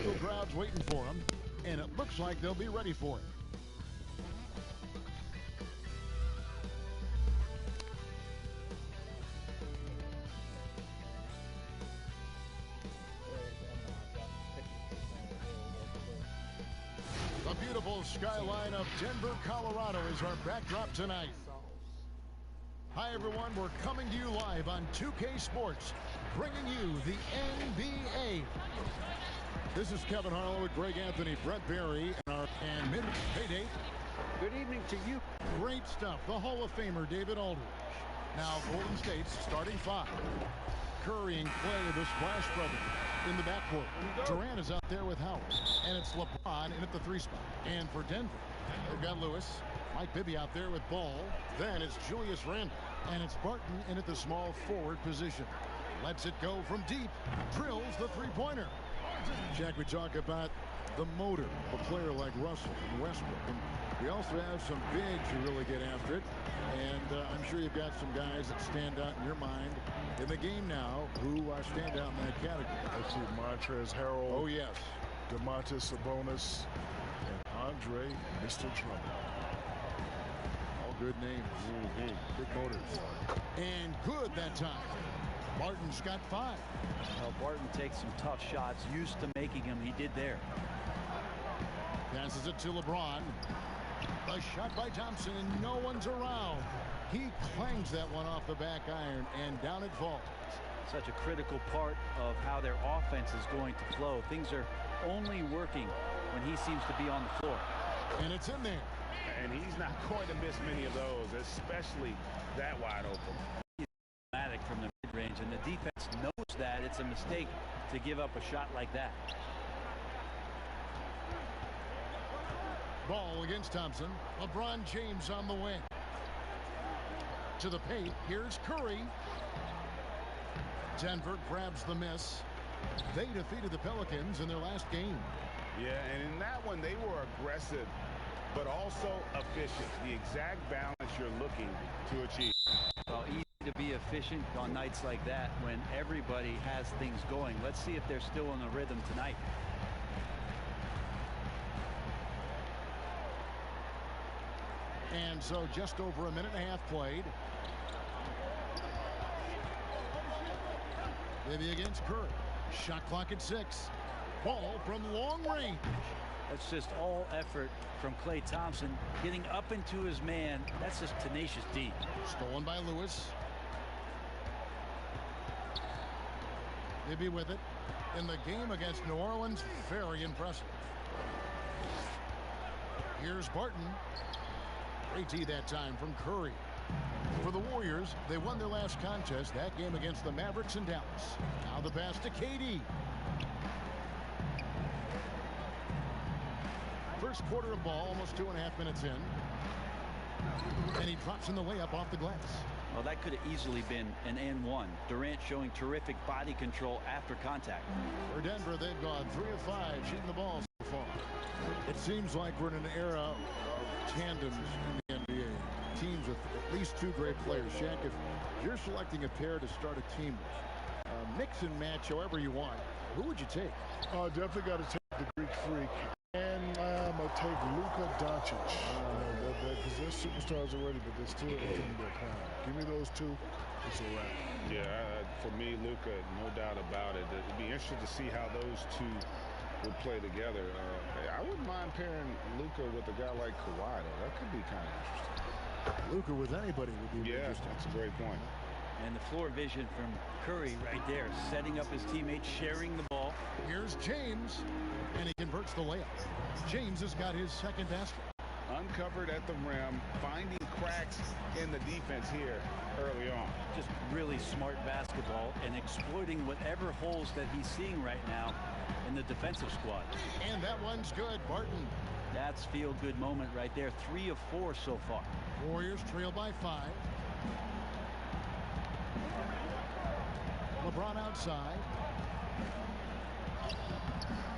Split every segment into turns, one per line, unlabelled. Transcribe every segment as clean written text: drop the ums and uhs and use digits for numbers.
hostile crowds waiting for them, and it looks like they'll be ready for it. The beautiful skyline of Denver, Colorado is our backdrop tonight. Hi, everyone. We're coming to you live on 2K Sports, bringing you the NBA. This is Kevin Harlan with Greg Anthony, Brett Barry, and mid payday.
Good evening to you.
Great stuff. The Hall of Famer, David Aldridge. Now, Golden State's starting five. Curry and Clay, the Splash Brothers, in the backcourt. Durant is out there with Howard. And it's LeBron in at the 3 spot. And for Denver, they've got Lewis. Mike Bibby out there with Ball. Then it's Julius Randle. And it's Barton in at the small forward position. Lets it go from deep. Drills the three-pointer. Jack, we talk about the motor of a player like Russell and Westbrook. And we also have some bigs who really get after it. And I'm sure you've got some guys that stand out in your mind in the game now who stand out in that category.
I see Montrezl Harrell.
Oh, yes.
Domantas Sabonis and Andre Mr. Drummond.
All good names. Big motors. And good that time. Barton's got 5.
Well, Barton takes some tough shots. Used to making them. He did there.
Passes it to LeBron. A shot by Thompson, and no one's around. He clangs that one off the back iron, and down it falls.
Such a critical part of how their offense is going to flow. Things are only working when he seems to be on the floor.
And it's in there.
And he's not going to miss many of those, especially that wide open.
He's automatic from the mid-range, and the defense knows that it's a mistake to give up a shot like that.
Ball against Thompson. LeBron James on the wing. To the paint. Here's Curry. Denver grabs the miss. They defeated the Pelicans in their last game.
Yeah, and in that one, they were aggressive, but also efficient. The exact balance you're looking to achieve.
Well, easy to be efficient on nights like that when everybody has things going. Let's see if they're still in the rhythm tonight.
And so just over a minute and a half played. Maybe against Curry. Shot clock at 6. Ball from long range.
That's just all effort from Klay Thompson. Getting up into his man. That's just tenacious D.
Stolen by Lewis. Maybe with it. In the game against New Orleans, very impressive. Here's Barton. Great D that time from Curry. For the Warriors, they won their last contest, that game against the Mavericks in Dallas. Now the pass to KD. First quarter of ball, almost 2.5 minutes in. And he drops in the layup off the glass.
Well, that could have easily been an N1. Durant showing terrific body control after contact.
For Denver, they've gone 3 of 5 shooting the ball so far. It seems like we're in an era of tandems in the NBA. Teams with at least 2 great players. Shaq, if you're selecting a pair to start a team with, mix and match however you want, who would you take?
Definitely got to take the Greek Freak. And I'm going to take Luka Doncic. Because they're superstars already, but they're still in their prime. Give me those 2, it's a wrap.
Yeah, for me, Luka, no doubt about it. It'd be interesting to see how those 2 will play together. I wouldn't mind pairing Luka with a guy like Kawhi, though. That could be kind of interesting.
Luka with anybody would be interesting.
That's a great point.
And the floor vision from Curry right there, setting up his teammates, sharing the ball.
Here's James, and he converts the layup. James has got his second basket.
Uncovered at the rim, finding cracks in the defense here early on.
Just really smart basketball and exploiting whatever holes that he's seeing right now in the defensive squad.
And that one's good, Barton.
That's feel-good moment right there. 3 of 4 so far.
Warriors trail by 5. LeBron outside.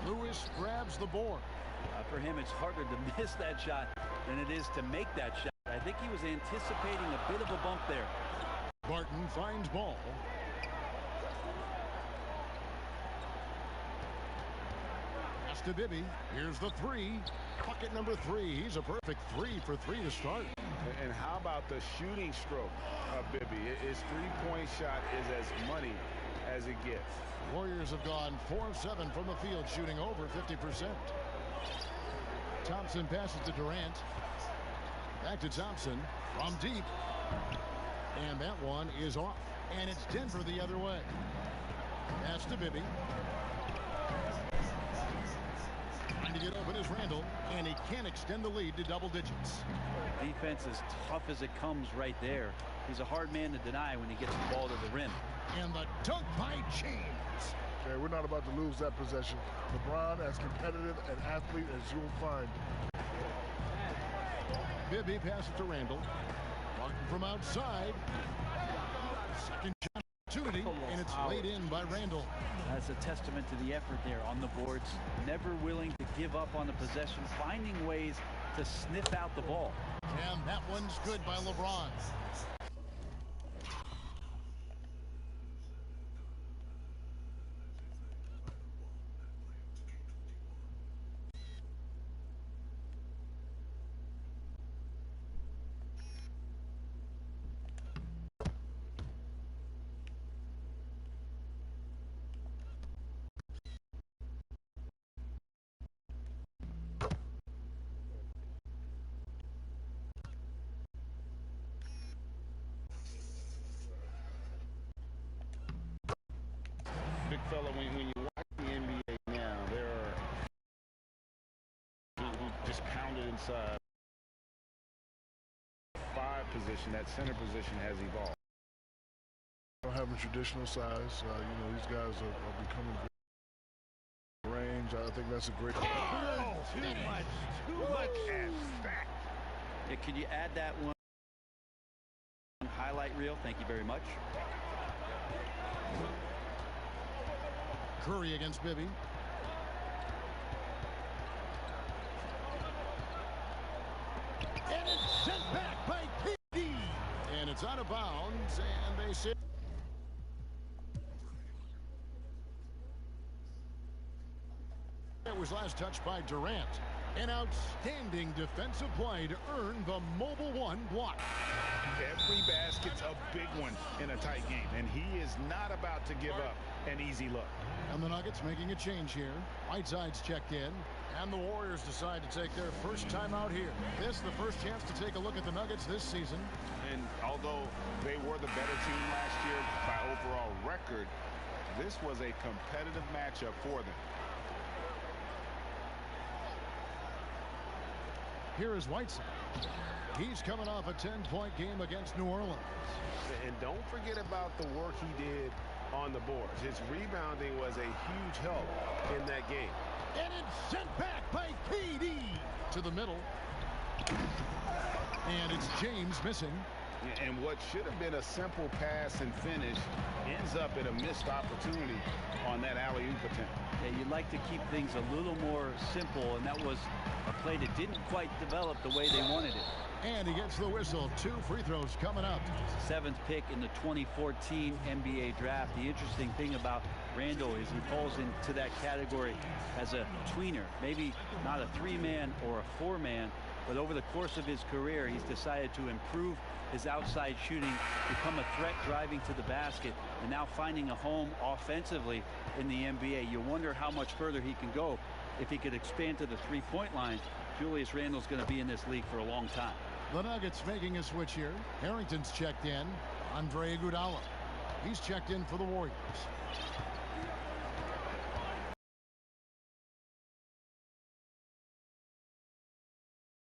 Lewis grabs the board.
For him, it's harder to miss that shot than it is to make that shot. I think he was anticipating a bit of a bump there.
Barton finds Ball. Pass to Bibby. Here's the three. Bucket number 3. He's a perfect 3 for 3 to start.
And how about the shooting stroke of Bibby? His three-point shot is as money as it gets.
Warriors have gone 4 of 7 from the field, shooting over 50%. Thompson passes to Durant. Back to Thompson from deep. And that one is off. And it's Denver the other way. Pass to Bibby. Trying to get open is Randall. And he can't extend the lead to double digits.
Defense is tough as it comes right there. He's a hard man to deny when he gets the ball to the rim.
And the dunk by James.
Okay, we're not about to lose that possession. LeBron, as competitive an athlete as you'll find.
Bibby passes to Randall. Martin from outside. Second shot opportunity, and it's laid in by Randall.
That's a testament to the effort there on the boards. Never willing to give up on the possession, finding ways to sniff out the ball.
And that one's good by LeBron.
Big fella, when you watch the NBA now, there are who just pounded inside. 5 position, that center position has evolved.
Don't have a traditional size. These guys are becoming range. I think that's a great.
Oh, too much at that.
Yeah, can you add that one highlight reel? Thank you very much.
Curry against Bibby. And it's sent back by KD. And it's out of bounds, and they say it was last touched by Durant. An outstanding defensive play to earn the mobile 1 block.
Every basket's a big one in a tight game, and he is not about to give up an easy look.
And the Nuggets making a change here. Whiteside's checked in, and the Warriors decide to take their first time out here. This is the first chance to take a look at the Nuggets this season.
And although they were the better team last year by overall record, this was a competitive matchup for them.
Here is Whiteside. He's coming off a 10-point game against New Orleans.
And don't forget about the work he did on the boards. His rebounding was a huge help in that game.
And it's sent back by KD to the middle. And it's James missing.
And what should have been a simple pass and finish ends up in a missed opportunity on that alley-oop attempt.
Yeah, you'd like to keep things a little more simple, and that was a play that didn't quite develop the way they wanted it.
And he gets the whistle. 2 free throws coming up.
7th pick in the 2014 NBA draft. The interesting thing about Randall is he falls into that category as a tweener. Maybe not a 3-man or a 4-man, but over the course of his career, he's decided to improve his outside shooting, become a threat driving to the basket, and now finding a home offensively in the NBA. You wonder how much further he can go if he could expand to the 3-point line. Julius Randle's going to be in this league for a long time.
The Nuggets making a switch here. Harrington's checked in. Andre Iguodala. He's checked in for the Warriors.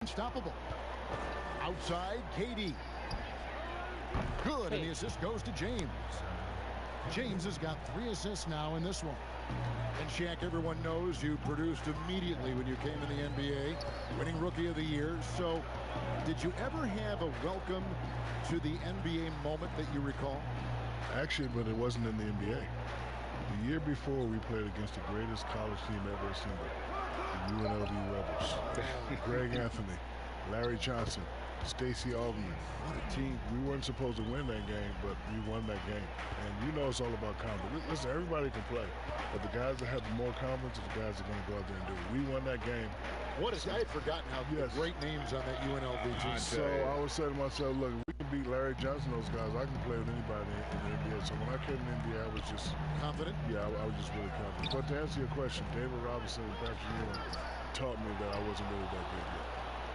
Unstoppable. Outside, KD. Good, and the assist goes to James. James has got 3 assists now in this one. And Shaq, everyone knows you produced immediately when you came in the NBA, winning Rookie of the Year. So, did you ever have a welcome to the NBA moment that you recall?
Actually, but it wasn't in the NBA. The year before, we played against the greatest college team ever assembled, the UNLV Rebels. Greg Anthony, Larry Johnson, Stacey Augmon. What a team. We weren't supposed to win that game, but we won that game. And you know it's all about confidence. Listen, everybody can play, but the guys that have more confidence are the guys that are going to go out there and do it. We won that game.
I had forgotten how great names on that UNLV team.
So I would say to myself, look, if we can beat Larry Johnson, those guys, I can play with anybody in the NBA. So when I came to the NBA, I was just
confident.
Yeah, I was just really confident. But to answer your question, David Robinson and Patrick Ewing taught me that I wasn't really that good yet.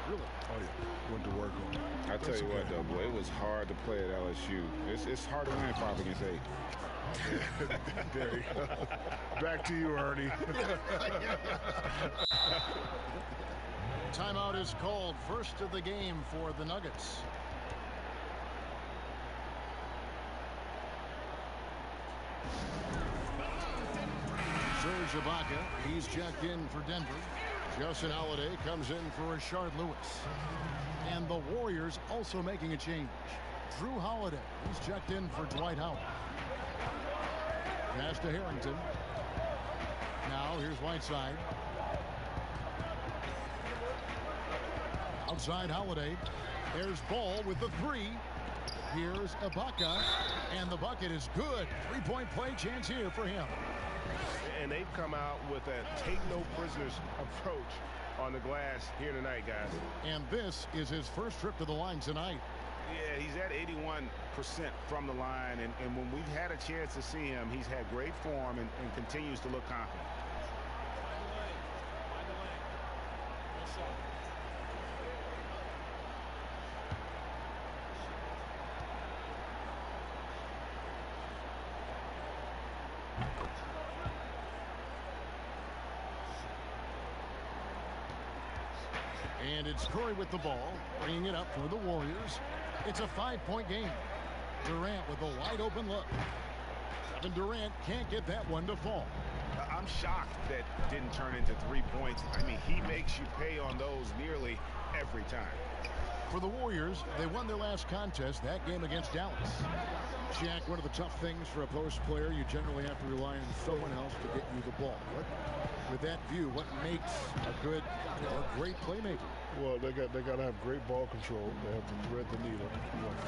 Really? Oh, yeah. Went to work on it.
I tell you what, though, boy, it was hard to play at LSU. It's hard to win 5 against 8.
There you go. Back to you, Ernie.
Timeout is called. First of the game for the Nuggets. Serge Ibaka, he's checked in for Denver. Justin Holiday comes in for Rashard Lewis. And the Warriors also making a change. Drew Holiday, he's checked in for Dwight Howard. Pass to Harrington. Now here's Whiteside. Outside Holiday. There's Ball with the three. Here's Ibaka. And the bucket is good. Three-point play chance here for him.
And they've come out with a take-no-prisoners approach on the glass here tonight, guys.
And this is his first trip to the line tonight.
Yeah, he's at 81% from the line, and when we've had a chance to see him, he's had great form and continues to look confident.
And it's Curry with the ball, bringing it up for the Warriors. It's a 5-point game. Durant with a wide open look. Kevin Durant can't get that one to fall.
I'm shocked that didn't turn into 3 points. I mean, he makes you pay on those nearly every time.
For the Warriors, they won their last contest, that game against Dallas. Jack, one of the tough things for a post player, you generally have to rely on someone else to get you the ball. With that view, what makes a good or great playmaker?
Well, they got to have great ball control. They have to thread the needle.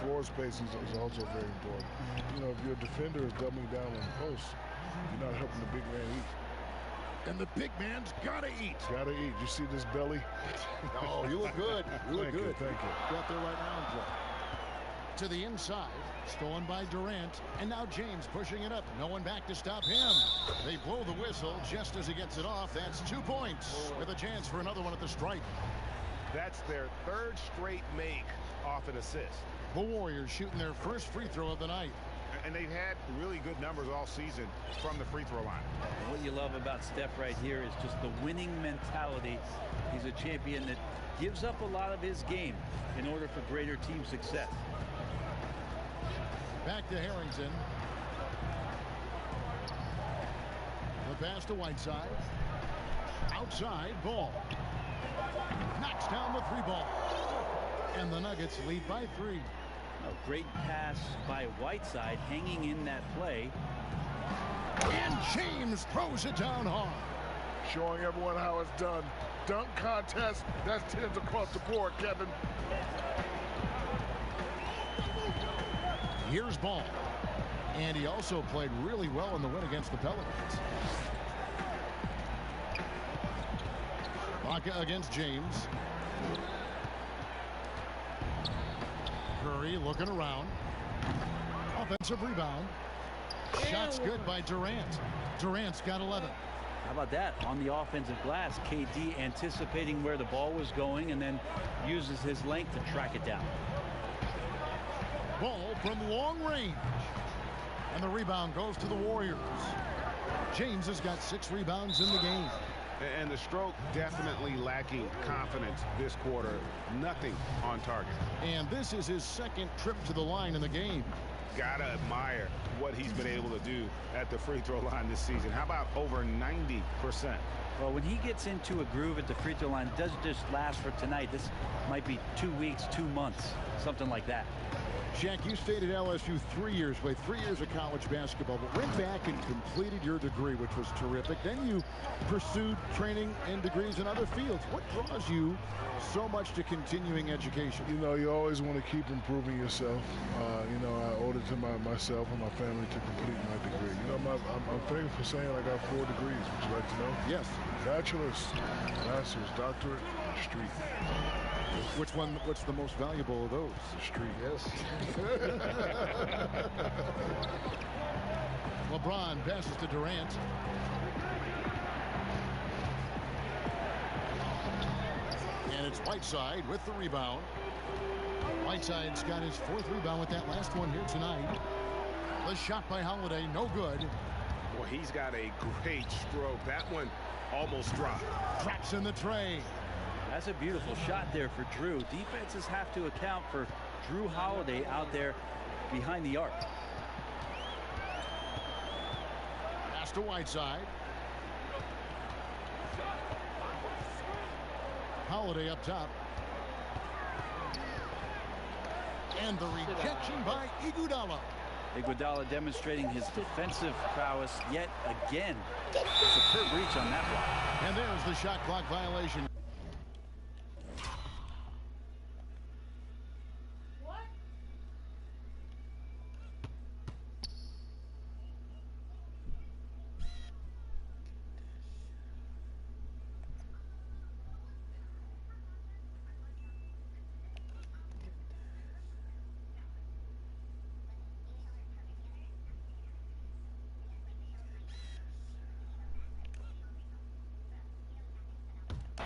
Floor spacing is also very important. If your defender is doubling down on the post, you're not helping the big man eat.
And the big man's got to eat.
Got to eat. You see this belly?
Oh, you look good. You look good.
Thank you.
Got there right now and play. To the inside, stolen by Durant, and now James pushing it up. No one back to stop him. They blow the whistle just as he gets it off. That's 2 points with a chance for another one at the stripe.
That's their third straight make off an assist.
The Warriors shooting their first free throw of the night.
And they've had really good numbers all season from the free throw line.
What you love about Steph right here is just the winning mentality. He's a champion that gives up a lot of his game in order for greater team success.
Back to Harrington. The pass to Whiteside. Outside, Ball. Knocks down the three ball. And the Nuggets lead by 3.
A great pass by Whiteside hanging in that play.
And James throws it down hard.
Showing everyone how it's done. Dunk contest. That's 10s across the board, Kevin.
Here's Ball. And he also played really well in the win against the Pelicans. Ibaka against James. Curry looking around. Offensive rebound. Shots good by Durant. Durant's got 11.
How about that? On the offensive glass, KD anticipating where the ball was going and then uses his length to track it down.
Ball from long range. And the rebound goes to the Warriors. James has got 6 rebounds in the game.
And the stroke definitely lacking confidence this quarter. Nothing on target.
And this is his second trip to the line in the game.
Gotta admire what he's been able to do at the free throw line this season. How about over 90%?
Well, when he gets into a groove at the free throw line, it doesn't just last for tonight. This might be 2 weeks, 2 months, something like that.
Shaq, you stayed at LSU 3 years, played 3 years of college basketball, but went back and completed your degree, which was terrific. Then you pursued training and degrees in other fields. What draws you so much to continuing education?
You know, you always want to keep improving yourself. You know, I owed it to myself and my family to complete my degree. You know, I'm famous for saying I got 4 degrees. Would you like to know?
Yes.
Bachelor's, master's, doctorate, street.
What's the most valuable of those?
The street.
Yes. LeBron passes to Durant. And it's Whiteside with the rebound. Whiteside's got his 4th rebound with that last one here tonight. The shot by Holiday, no good.
Well, he's got a great stroke. That one almost dropped.
Traps in the tray.
That's a beautiful shot there for Drew. Defenses have to account for Drew Holiday out there behind the arc.
Pass to Whiteside. Holiday up top. And the rejection by Iguodala.
Iguodala demonstrating his defensive prowess yet again. Superb reach on that block.
And there's the shot clock violation.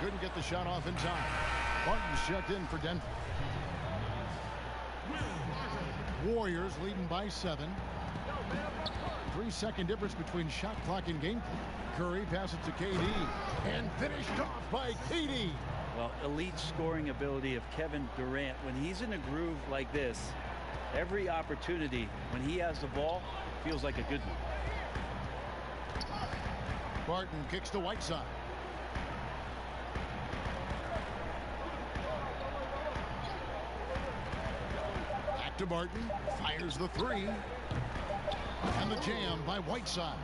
Couldn't get the shot off in time. Barton's checked in for Denver. Warriors leading by 7. 3-second difference between shot clock and game clock. Curry passes to KD and finished off by KD.
Well, elite scoring ability of Kevin Durant. When he's in a groove like this, every opportunity when he has the ball feels like a good one.
Barton kicks to Whiteside. Back to Barton. Fires the 3. And the jam by Whiteside.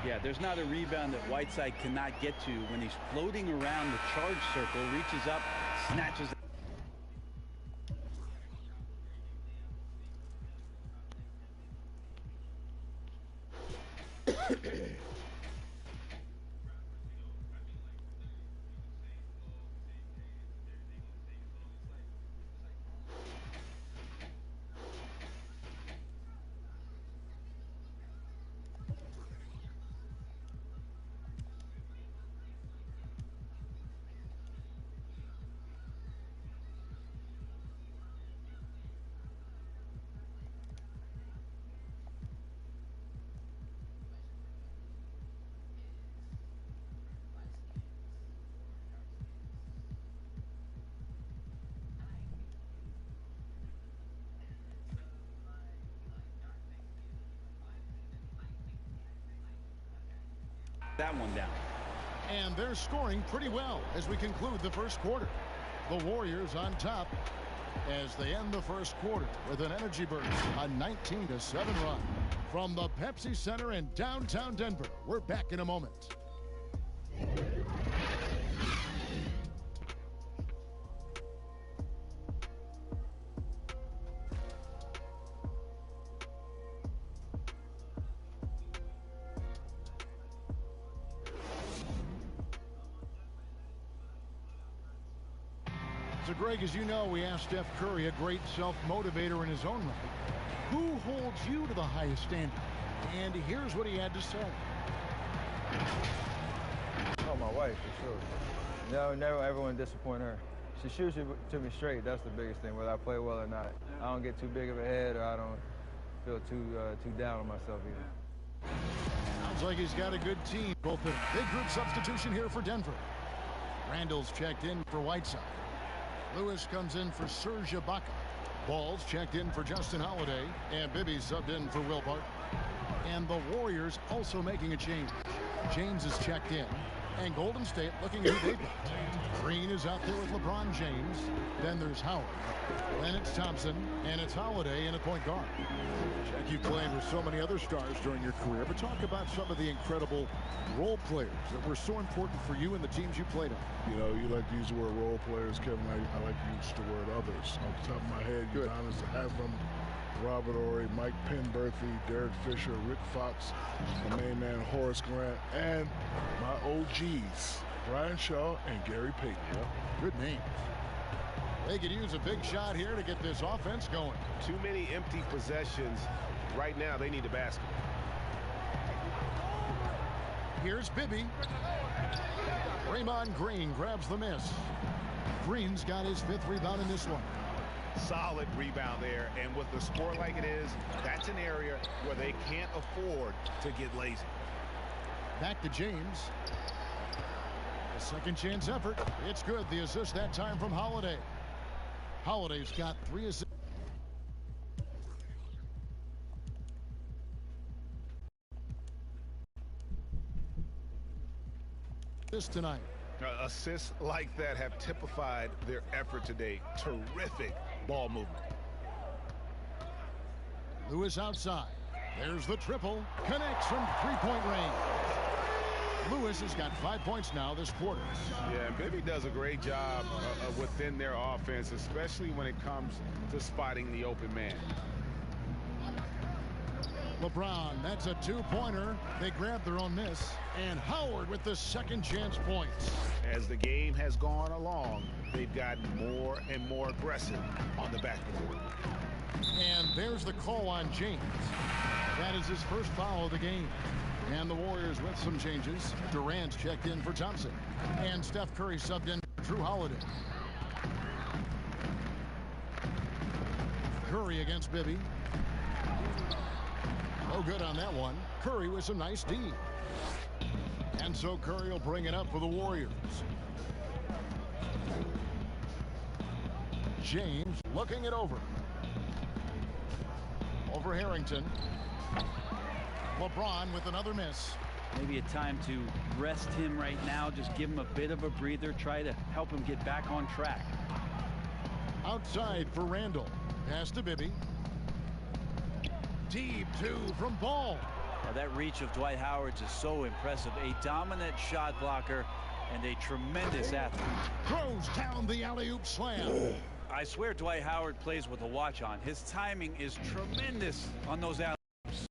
Yeah, there's not a rebound that Whiteside cannot get to when he's floating around the charge circle, reaches up, snatches. That one down.
And they're scoring pretty well as we conclude the first quarter. The Warriors on top as they end the first quarter with an energy burst, a 19-7 run from the Pepsi Center in downtown Denver. We're back in a moment. So, Greg, as you know, we asked Steph Curry, a great self-motivator in his own right, who holds you to the highest standard? And here's what he had to say.
Oh, my wife, for sure. No, never ever want to disappoint her. She shoots it to me straight. That's the biggest thing, whether I play well or not. I don't get too big of a head, or I don't feel too down on myself either.
Sounds like he's got a good team. Both a big group substitution here for Denver. Randall's checked in for Whiteside. Lewis comes in for Serge Ibaka. Ball's checked in for Justin Holiday. And Bibby subbed in for Will Barton. And the Warriors also making a change. James is checked in. And Golden State looking at who they've got. Green is out there with LeBron James. Then there's Howard. Then it's Thompson. And it's Holiday in at point guard. Jack, you've played with so many other stars during your career, but talk about some of the incredible role players that were so important for you and the teams you played on.
You know, you like to use the word role players, Kevin. I like to use the word others. Off the top of my head, Udonis Haslem, Robert Horry, Mike Penberthy, Derek Fisher, Rick Fox, my main man Horace Grant, and my OGs, Brian Shaw and Gary Payton.
Good names. They could use a big shot here to get this offense going.
Too many empty possessions. Right now, they need a basket.
Here's Bibby. Draymond Green grabs the miss. Green's got his 5th rebound in this one.
Solid rebound there, and with the score like it is, that's an area where they can't afford to get lazy.
Back to James. A second chance effort. It's good. The assist that time from Holiday. Holiday's got 3 assists. Tonight.
Assists like that have typified their effort today. Terrific ball movement.
Lewis outside. There's the triple. Connects from 3-point range. Lewis has got 5 points now this quarter.
Yeah, and Bibby does a great job within their offense, especially when it comes to spotting the open man.
LeBron, that's a 2-pointer. They grab their own miss. And Howard with the second chance points.
As the game has gone along, they've gotten more and more aggressive on the backboard.
And there's the call on James. That is his first foul of the game. And the Warriors with some changes. Durant's checked in for Thompson. And Steph Curry subbed in for Drew Holiday. Curry against Bibby. No good on that one. Curry with some nice D. And so Curry will bring it up for the Warriors. James looking it over. Over Harrington. LeBron with another miss.
Maybe a time to rest him right now. Just give him a bit of a breather. Try to help him get back on track.
Outside for Randall. Pass to Bibby. Deep 2 from Ball.
Well, that reach of Dwight Howard's is so impressive. A dominant shot blocker and a tremendous athlete.
Throws down the alley-oop slam.
I swear Dwight Howard plays with a watch on. His timing is tremendous on those alley-oops.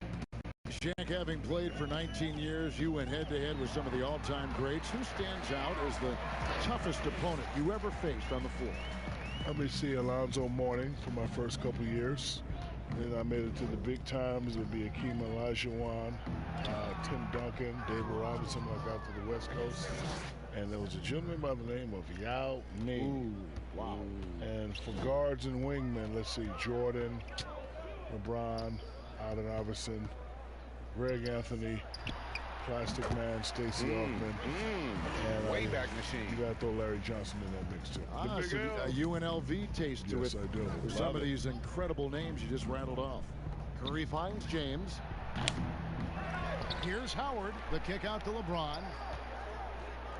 Jack, having played for 19 years, you went head-to-head with some of the all-time greats. Who stands out as the toughest opponent you ever faced on the floor?
Let me see Alonzo Mourning for my first couple years. Then I made it to the big times. It would be Akeem Olajuwon, Tim Duncan, David Robinson when I got to the West Coast. And there was a gentleman by the name of Yao Ming.
Ooh, wow.
And for guards and wingmen, let's see, Jordan, LeBron, Allen Iverson, Greg Anthony, Plastic Man, Stacey Hoffman.
And way back machine.
You got to throw Larry Johnson in that mix, too.
So a UNLV taste to
Yes,
it.
I do.
For some of these incredible names you just rattled off. Curry finds James. Here's Howard. The kick out to LeBron.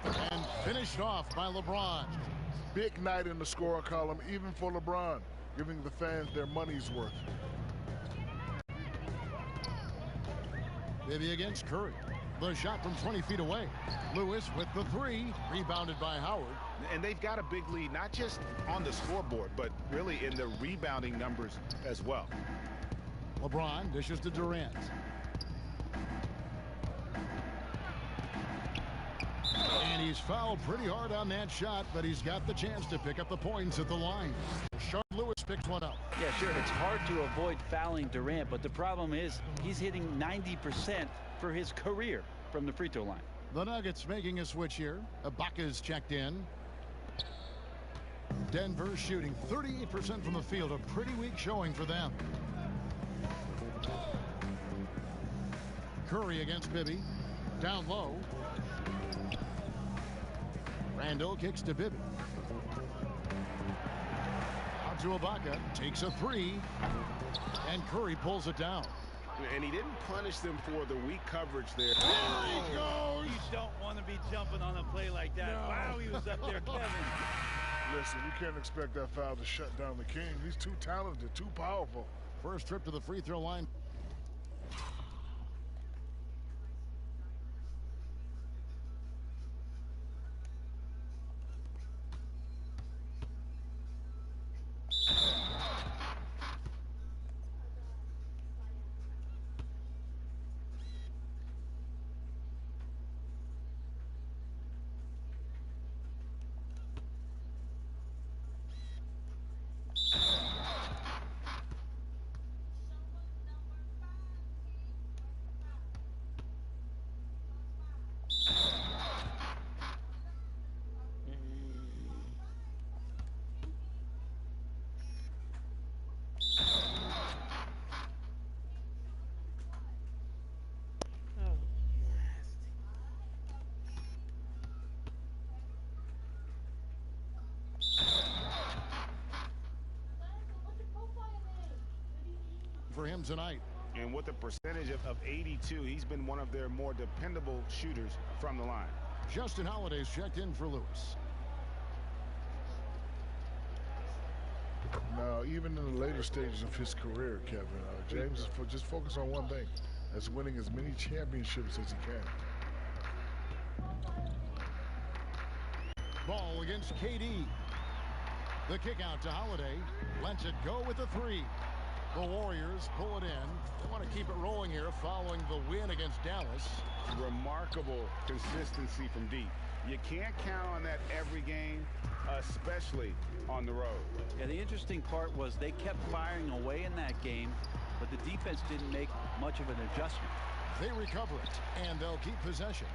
And finished off by LeBron.
Big night in the scorer column, even for LeBron, giving the fans their money's worth.
Bibby against Curry. The shot from 20 feet away. Lewis with the 3, rebounded by Howard.
And they've got a big lead, not just on the scoreboard, but really in the rebounding numbers as well.
LeBron dishes to Durant. And he's fouled pretty hard on that shot, but he's got the chance to pick up the points at the line. Sharp Lewis picks one up.
Yeah, sure, it's hard to avoid fouling Durant, but the problem is he's hitting 90% for his career from the free throw line.
The Nuggets making a switch here. Ibaka's checked in. Denver shooting 38% from the field. A pretty weak showing for them. Curry against Bibby. Down low. Randall kicks to Bibby. Out to Ibaka. Takes a 3. And Curry pulls it down.
And he didn't punish them for the weak coverage there.
There he goes!
You don't want to be jumping on a play like that.
No.
Wow, he was up there, Kevin.
Listen, you can't expect that foul to shut down the King. He's too talented, too powerful.
First trip to the free throw line. For him tonight.
And with a percentage of 82, he's been one of their more dependable shooters from the line.
Justin Holiday's checked in for Lewis.
Now, even in the later stages of his career, Kevin, James is just focused on one thing. That's winning as many championships as he can.
Ball against KD. The kick out to Holiday. Lets it go with the three. The Warriors pull it in. They want to keep it rolling here following the win against Dallas.
Remarkable consistency from deep. You can't count on that every game, especially on the road.
Yeah, the interesting part was they kept firing away in that game, but the defense didn't make much of an adjustment.
They recover it, and they'll keep possession.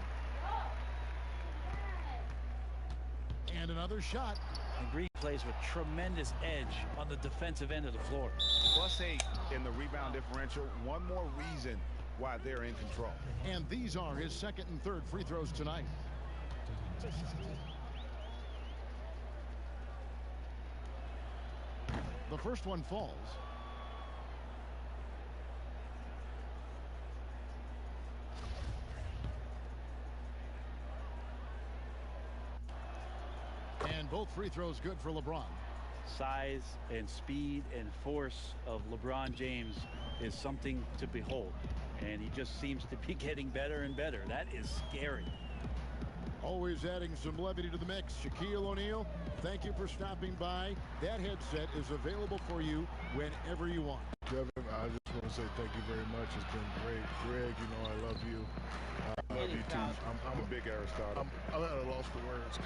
And another shot.
And Green plays with tremendous edge on the defensive end of the floor.
+8 in the rebound differential. One more reason why they're in control.
And these are his second and third free throws tonight. The first one falls. And both free throws good for LeBron.
Size and speed and force of LeBron James is something to behold. And he just seems to be getting better and better. That is scary.
Always adding some levity to the mix. Shaquille O'Neal, thank you for stopping by. That headset is available for you whenever you want.
Kevin, I just want to say thank you very much. It's been great. Greg, you know I love you.
I love you too. I'm a big Aristotle.
I'm at a loss for words.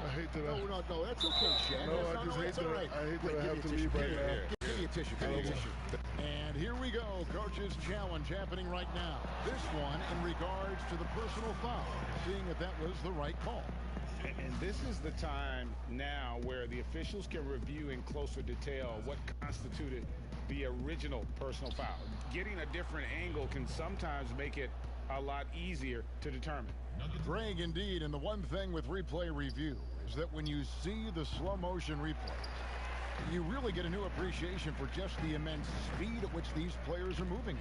I hate that.
No, that's okay, Shaq.
No, I just hate that.
Right.
I hate that I have to leave right now.
Give me a tissue. Give me a tissue. And here we go. Coach's challenge happening right now. This one in regards to the personal foul, seeing if that was the right call.
And this is the time now where the officials can review in closer detail what constituted the original personal foul. Getting a different angle can sometimes make it a lot easier to determine.
Greg, indeed, and the one thing with replay review is that when you see the slow motion replay, you really get a new appreciation for just the immense speed at which these players are moving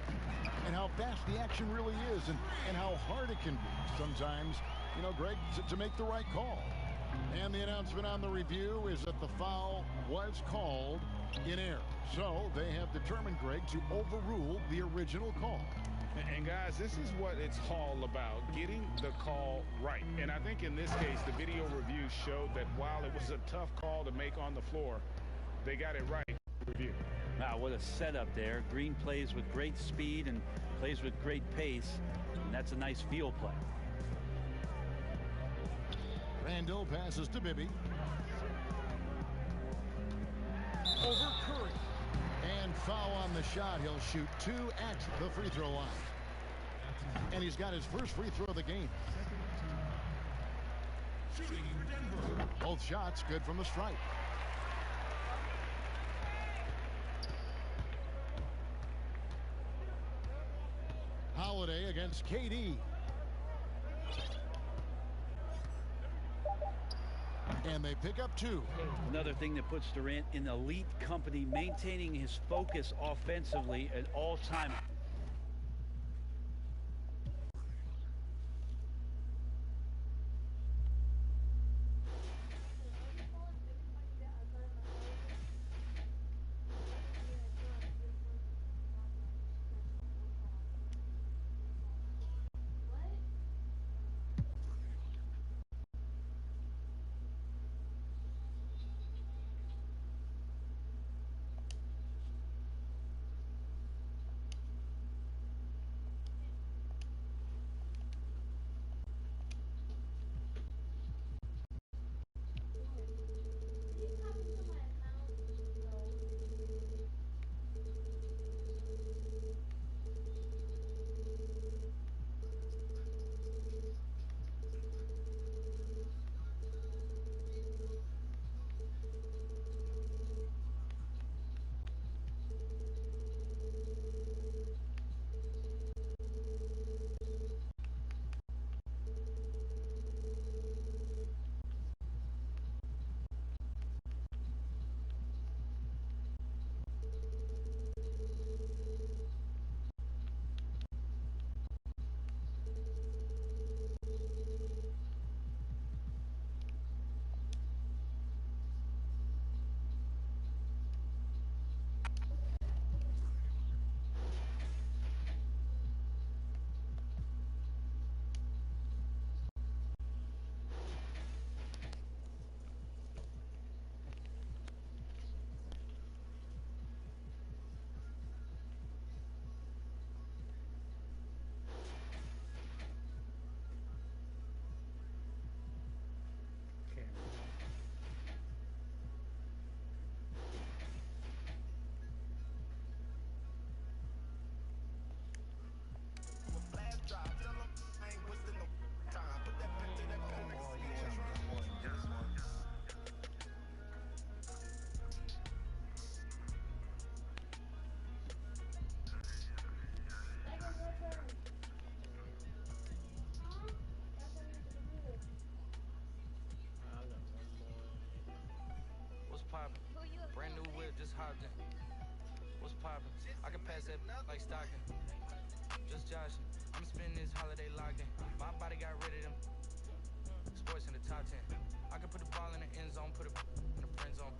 and how fast the action really is and how hard it can be sometimes, you know, Greg, to make the right call. And the announcement on the review is that the foul was called in error. So they have determined, Greg, to overrule the original call.
And guys, this is what it's all about, getting the call right. And I think in this case, the video review showed that while it was a tough call to make on the floor, they got it right. Review.
Wow, what a setup there. Green plays with great speed and plays with great pace, and that's a nice field play.
Randall passes to Bibby. Over Curry. And foul on the shot. He'll shoot 2 at the free throw line. And he's got his first free throw of the game. Both shots good from the stripe. Holiday against KD. And they pick up 2.
Another thing that puts Durant in elite company, maintaining his focus offensively at all time.
Brand new whip, just hopped in. What's poppin'? I can pass that like Stockton. Just joshing. I'm spending this holiday locked in. My body got rid of them. Sports in the top 10. I can put the ball in the end zone, put it in the friend zone.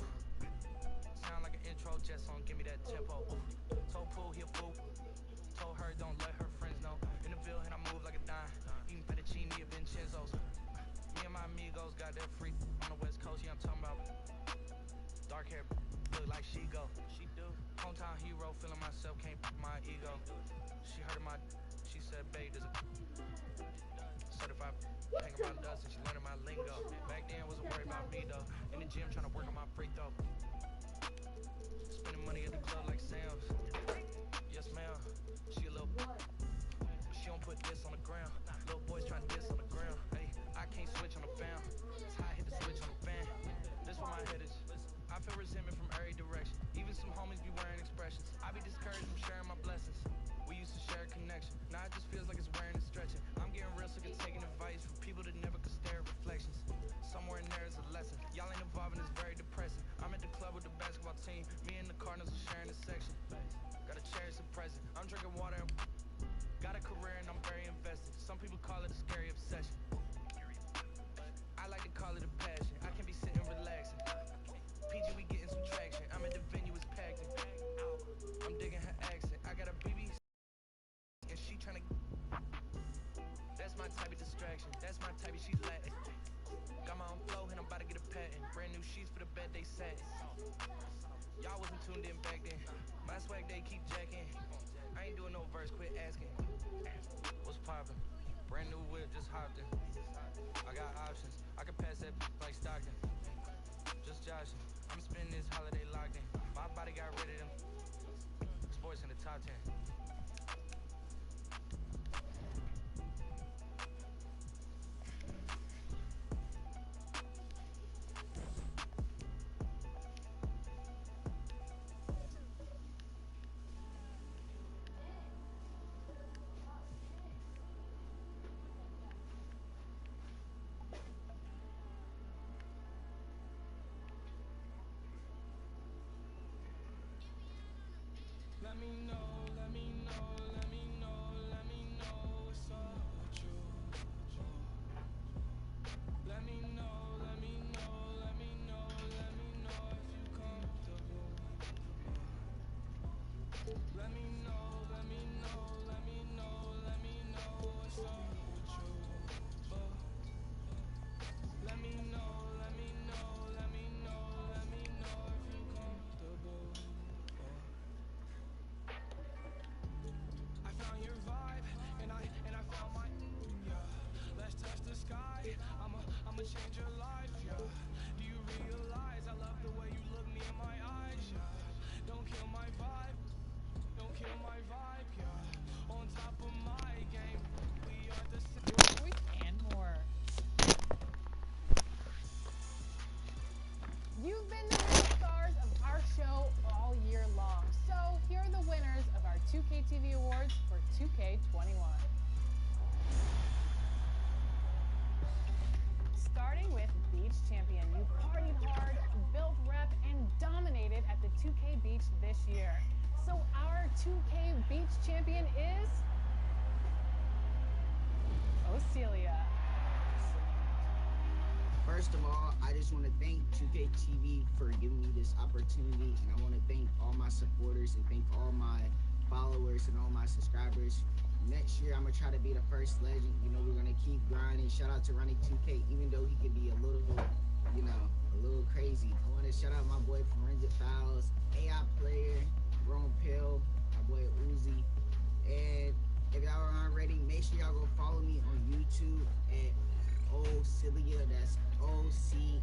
Sound like an intro jet song, give me that tempo. Told Pool he a fool. Told her don't let her friends know. In the Ville and I move like a dime. Eating fettuccine at Vincenzo's. Me and my amigos got that free on the West Coast. Yeah, I'm talking about dark hair, look like she go. She do. Hometown hero, feeling myself, can't pick my ego. She heard of my, she said, babe, does it certified hang around dust and she learning my lingo. Back then wasn't worried about me though. In the gym trying to work on my free throw. Spending money at the club like Sam's. Yes, ma'am. She a little, she don't put this on the ground. Little boys trying to diss on the ground. Hey, I can't switch on the fam. It's how I hit the switch on the fan. This where my head is. I feel resentment from every direction. Even some homies be wearing expressions. I be discouraged from sharing my blessings. We used to share a connection. Now it just feels like it's wearing and stretching. I'm getting real sick of taking advice from people that never could stare at reflections. Somewhere in there is a lesson. Y'all ain't involved and it's very depressing. I'm at the club with the basketball team. Me and the Cardinals are sharing a section. Gotta cherish the present. I'm drinking water and got a career and I'm very invested. Some people call it a scary obsession. I like to call it a passion. I can be sitting relaxing. PG, we getting some traction. I'm at the venue, it's packed in. I'm digging her accent. I got a BB and she tryna. That's my type of distraction. That's my type of, she's Latin. Got my own flow and I'm about to get a patent. Brand new sheets for the bed they satin. Y'all wasn't tuned in back then. My swag they keep jacking. I ain't doing no verse, quit asking. What's poppin'? Brand new whip, just hopped in. I got options. I can pass that like Stockton. Just joshing. I'm spending this holiday locked in. My body got rid of them. Sports in the top 10. Let me know, let me know, let me know, let me know what's up with you. Let me know, let me know, let me know, let me know if you comfortable. Let me know, let me know, let me know, let me know what's up with you. Let me know, let me know, let me know, let me know if you comfortable. I found your vibe, and I found my, yeah. Let's touch the sky, I'ma change your life, yeah. Do you realize I love the way you look me in my eyes, yeah. Don't kill my vibe, don't kill my vibe, yeah. On top of my game, we are the same.
Your voice and more. You've been the real stars of our show all year long. So here are the winners of our 2K TV Awards for 2K21. Starting with Beach Champion. You partied hard, built rep, and dominated at the 2K Beach this year. So our 2K Beach Champion is Ocelia.
First of all, I just want to thank 2K TV for giving me this opportunity, and I want to thank all my supporters and thank all my followers and all my subscribers. Next year, I'm going to try to be the first legend. You know, we're going to keep grinding. Shout out to Ronnie 2K, even though he could be a little, you know, a little crazy. I want to shout out my boy Forensic Files, AI Player, Grown Pill, my boy Uzi. And if y'all aren't ready, make sure y'all go follow me on YouTube at Ocelia. That's Ocelia.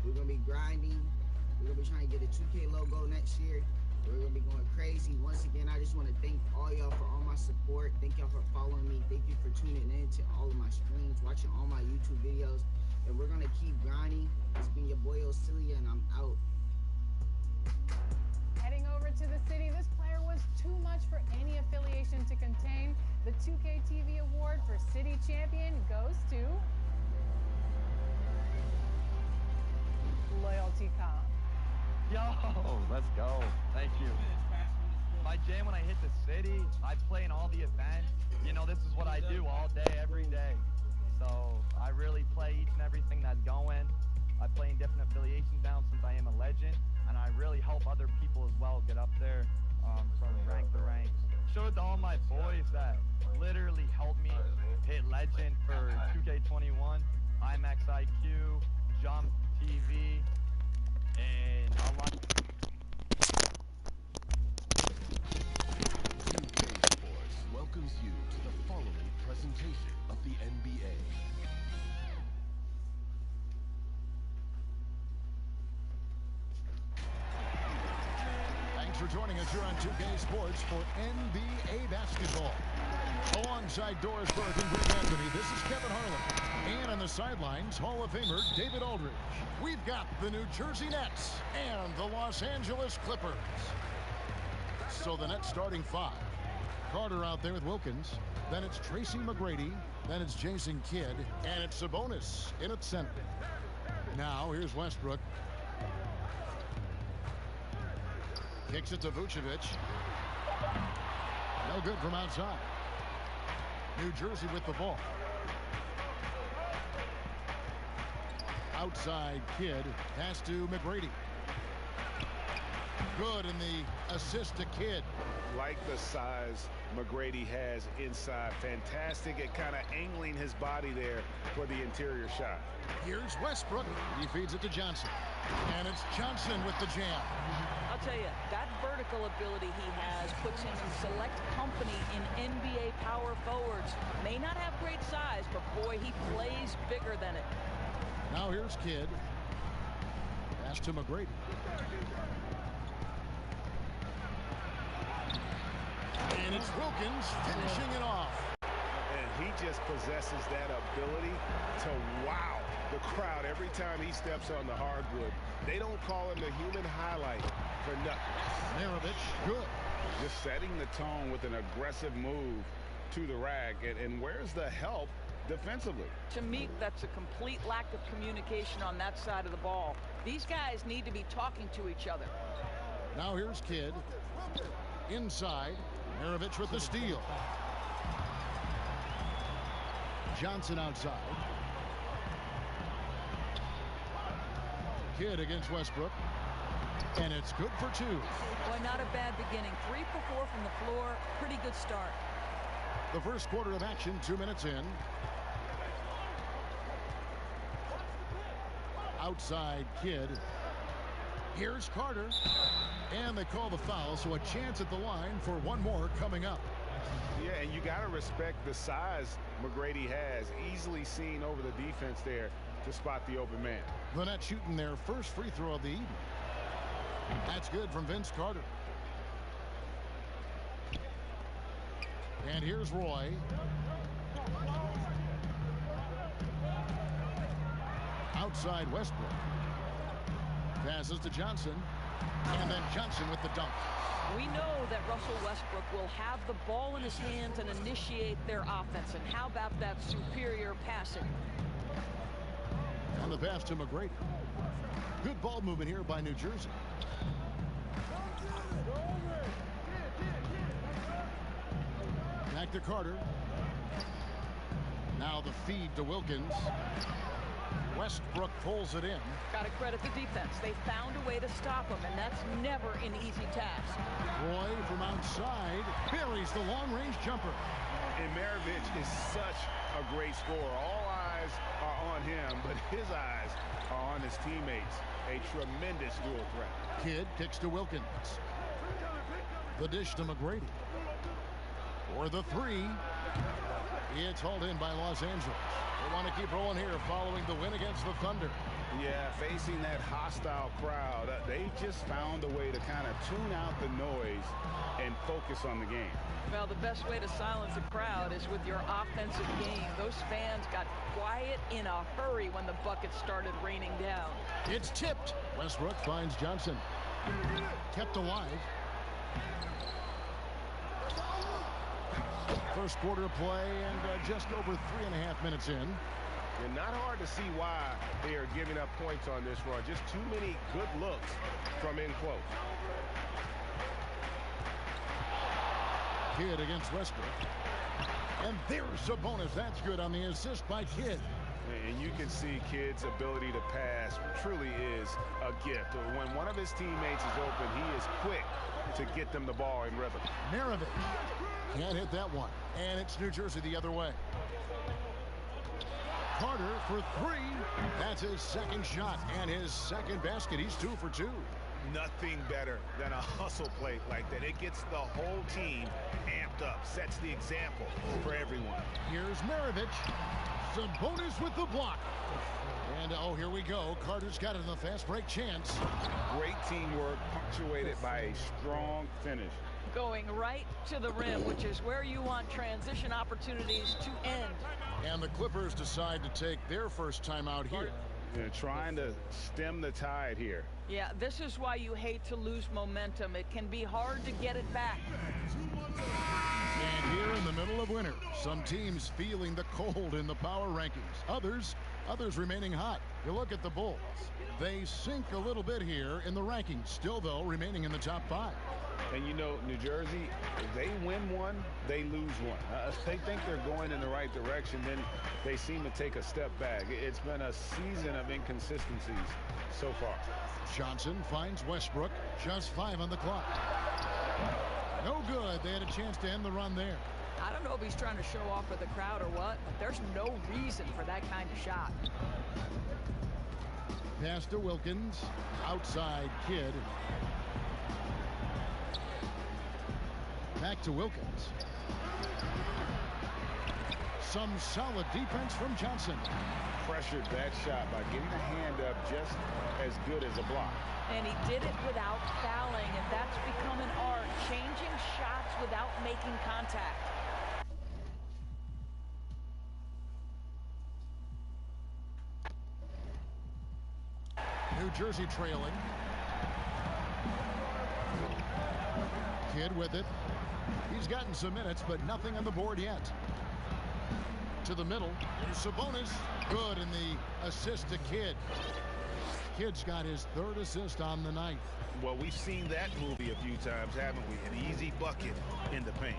We're going to be grinding. We're going to be trying to get a 2K logo next year. We're going to be going crazy. Once again, I just want to thank all y'all for all my support. Thank y'all for following me. Thank you for tuning in to all of my streams, watching all my YouTube videos. And we're going to keep grinding. It's been your boy Ocelia, and I'm out.
Heading over to the city, this player was too much for any affiliation to contain. The 2K TV Award for City Champion goes to Loyal T-Com.
Yo, let's go. Thank you. My jam when I hit the city, I play in all the events. You know, this is what I do all day, every day. So I really play each and everything that's going. I play in different affiliations now since I am a legend, and I really help other people as well get up there from rank to rank. Show it to all my boys that literally helped me hit legend for 2K21, IMAX IQ, Jump TV, and a lot.
2K Sports welcomes you to the following presentation of the NBA.
Thanks for joining us here on 2K Sports for NBA basketball. Alongside Doris Burke and Greg Anthony, this is Kevin Harlan. And on the sidelines, Hall of Famer David Aldridge. We've got the New Jersey Nets and the Los Angeles Clippers. So the Nets starting five. Carter out there with Wilkins. Then it's Tracy McGrady. Then it's Jason Kidd. And it's Sabonis in at center. Now here's Westbrook. Kicks it to Vucevic. No good from outside. New Jersey with the ball. Outside Kidd. Pass to McGrady. Good in the assist to Kidd.
Like the size McGrady has inside. Fantastic at kind of angling his body there for the interior shot.
Here's Westbrook. He feeds it to Johnson. And it's Johnson with the jam.
I'll tell you, that vertical ability he has puts him in select company in NBA power forwards. May not have great size, but boy, he plays bigger than it.
Now here's Kidd. Pass to McGrady. And it's Wilkins finishing it off.
And he just possesses that ability to wow the crowd every time he steps on the hardwood. They don't call him the human highlight for nothing.
Maravich, good.
Just setting the tone with an aggressive move to the rack. And where's the help defensively?
To me, that's a complete lack of communication on that side of the ball. These guys need to be talking to each other.
Now here's Kidd. Inside. Maravich with the steal. Johnson outside. Kidd against Westbrook. And it's good for two.
Boy, not a bad beginning. 3 for 4 from the floor. Pretty good start.
The first quarter of action, 2 minutes in. Outside Kidd. Here's Carter. And they call the foul, so a chance at the line for one more coming up.
Yeah, and you got to respect the size McGrady has. Easily seen over the defense there to spot the open man.
The Nets shooting their first free throw of the evening. That's good from Vince Carter. And here's Roy. Outside Westbrook. Passes to Johnson. And then Johnson with the dunk.
We know that Russell Westbrook will have the ball in his hands and initiate their offense. And how about that superior passing?
On the pass to McGrady. Good ball movement here by New Jersey. Back to Carter. Now the feed to Wilkins. Westbrook pulls it in.
Got to credit the defense. They found a way to stop him, and that's never an easy task.
Roy from outside buries the long-range jumper.
And Maravich is such a great scorer. All eyes are on him, but his eyes are on his teammates. A tremendous dual threat.
Kidd kicks to Wilkins. The dish to McGrady. For the three. It's hauled in by Los Angeles. They want to keep rolling here following the win against the Thunder.
Yeah, facing that hostile crowd, they just found a way to kind of tune out the noise and focus on the game.
Well, the best way to silence a crowd is with your offensive game. Those fans got quiet in a hurry when the buckets started raining down.
It's tipped. Westbrook finds Johnson. Kept alive. First quarter of play and just over 3.5 minutes in.
And not hard to see why they are giving up points on this run. Just too many good looks from in close.
Kidd against Westbrook. And there's a bonus. That's good on the assist by Kidd.
And you can see Kidd's ability to pass truly is a gift. When one of his teammates is open, he is quick to get them the ball in rhythm.
Maravich can't hit that one. And it's New Jersey the other way. Carter for three. That's his second shot and his second basket. He's 2 for 2.
Nothing better than a hustle play like that. It gets the whole team amped up, sets the example for everyone.
Here's Maravich. Sabonis with the block. And oh, here we go. Carter's got it in the fast break chance.
Great teamwork punctuated by a strong finish.
Going right to the rim, which is where you want transition opportunities to end.
And the Clippers decide to take their first timeout here.
They're trying to stem the tide here.
Yeah, this is why you hate to lose momentum. It can be hard to get it back.
And here in the middle of winter, some teams feeling the cold in the power rankings. Others remaining hot. You look at the Bulls. They sink a little bit here in the rankings. Still, though, remaining in the top 5.
And you know, New Jersey, if they win one, they lose one. If they think they're going in the right direction, then they seem to take a step back. It's been a season of inconsistencies so far.
Johnson finds Westbrook. Just 5 on the clock. No good. They had a chance to end the run there.
I don't know if he's trying to show off for the crowd or what, but there's no reason for that kind of shot.
Pass to Wilkins. Outside Kidd. Back to Wilkins. Some solid defense from Johnson.
Pressured that shot by getting a hand up just as good as a block.
And he did it without fouling, and that's become an art, changing shots without making contact.
New Jersey trailing. Kidd with it. He's gotten some minutes, but nothing on the board yet. To the middle. Here's Sabonis. Good in the assist to Kidd. Kidd's got his 3rd assist on the night.
Well, we've seen that movie a few times, haven't we? An easy bucket in the paint.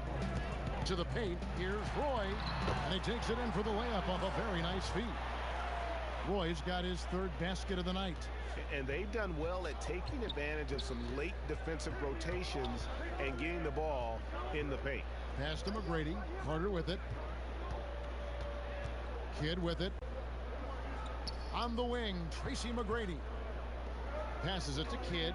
To the paint. Here's Roy. And he takes it in for the layup off a very nice feed. Roy's got his 3rd basket of the night.
And they've done well at taking advantage of some late defensive rotations and getting the ball in the paint.
Pass to McGrady. Carter with it. Kidd with it. On the wing, Tracy McGrady. Passes it to Kidd.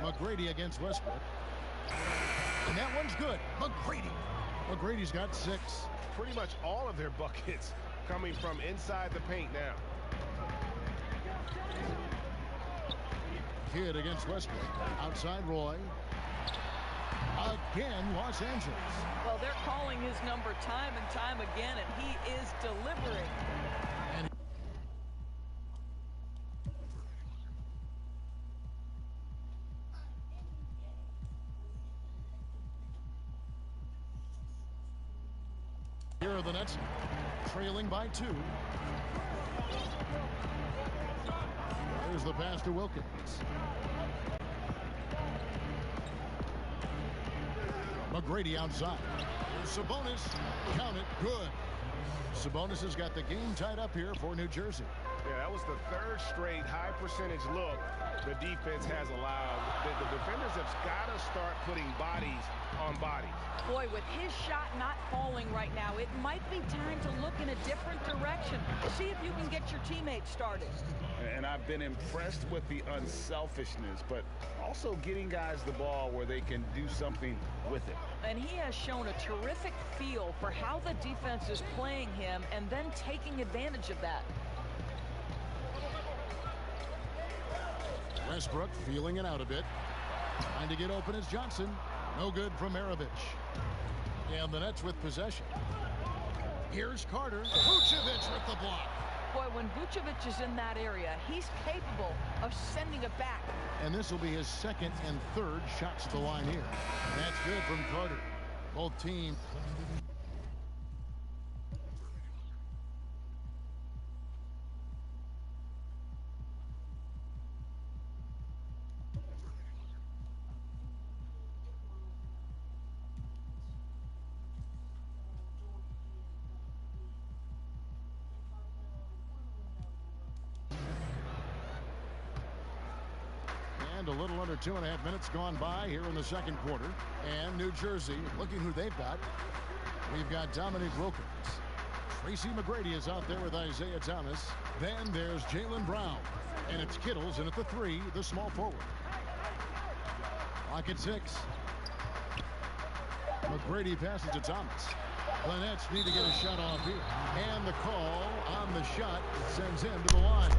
McGrady against Westbrook. And that one's good. McGrady. McGrady's got 6.
Pretty much all of their buckets coming from inside the paint now.
Kidd against Westbrook. Outside Roy. Again, Los Angeles.
Well, they're calling his number time and time again, and he is delivering.
And here are the Nets, trailing by 2. There's the pass to Wilkins. McGrady outside. Here's Sabonis. Count it. Good. Sabonis has got the game tied up here for New Jersey.
Yeah, that was the 3rd straight high percentage look the defense has allowed. The defenders have got to start putting bodies on bodies.
Boy, with his shot not falling right now, it might be time to look in a different direction. See if you can get your teammates started.
And I've been impressed with the unselfishness, but also getting guys the ball where they can do something with it.
And he has shown a terrific feel for how the defense is playing him and then taking advantage of that.
Westbrook feeling it out a bit. Trying to get open is Johnson. No good from Maravich. And the Nets with possession. Here's Carter. Vucevic with the block.
Boy, when Vucevic is in that area, he's capable of sending it back.
And this will be his 2nd and 3rd shots at the line here. That's good from Carter. Both teams. a little under 2.5 minutes gone by here in the second quarter. And New Jersey, looking who they've got. We've got Dominic Wilkins. Tracy McGrady is out there with Isaiah Thomas. Then there's Jaylen Brown. And it's Kittles, and at the 3, the small forward. Clock at 6. McGrady passes to Thomas. The Nets need to get a shot off here. And the call on the shot sends him to the line.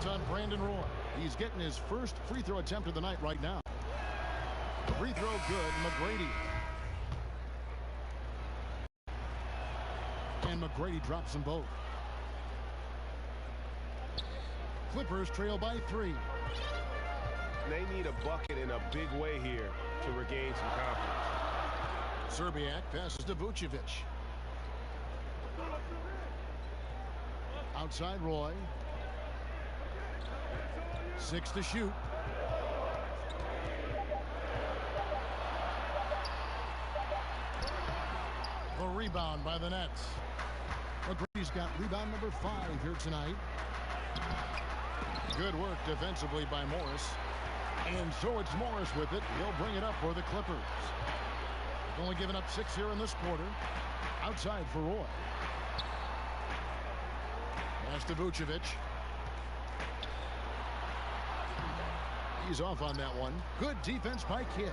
It's on Brandon Roy. He's getting his first free throw attempt of the night right now. Free throw good. McGrady. And McGrady drops them both. Clippers trail by 3.
They need a bucket in a big way here to regain some confidence.
Serbiak passes to Vucevic. Outside Roy. 6 to shoot. The rebound by the Nets. McGrady's got rebound number 5 here tonight. Good work defensively by Morris. And so it's Morris with it. He'll bring it up for the Clippers. They've only given up 6 here in this quarter. Outside for Roy. Pass to Vucevic. He's off on that one. Good defense by Kidd.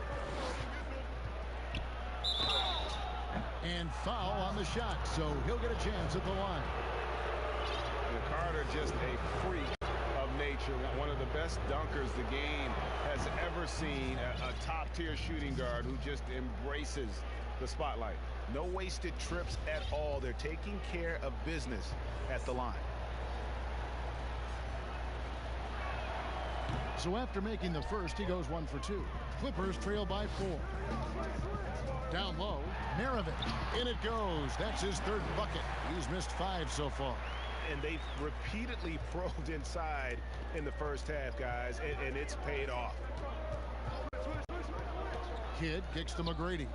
And foul on the shot, so he'll get a chance at the line.
And Carter just a freak of nature. One of the best dunkers the game has ever seen. A top-tier shooting guard who just embraces the spotlight. No wasted trips at all. They're taking care of business at the line.
So after making the first, he goes 1 for 2. Clippers trail by 4. Down low, Maravich. In it goes. That's his 3rd bucket. He's missed 5 so far.
And they've repeatedly probed inside in the first half, guys, and it's paid off.
Kidd kicks to McGrady.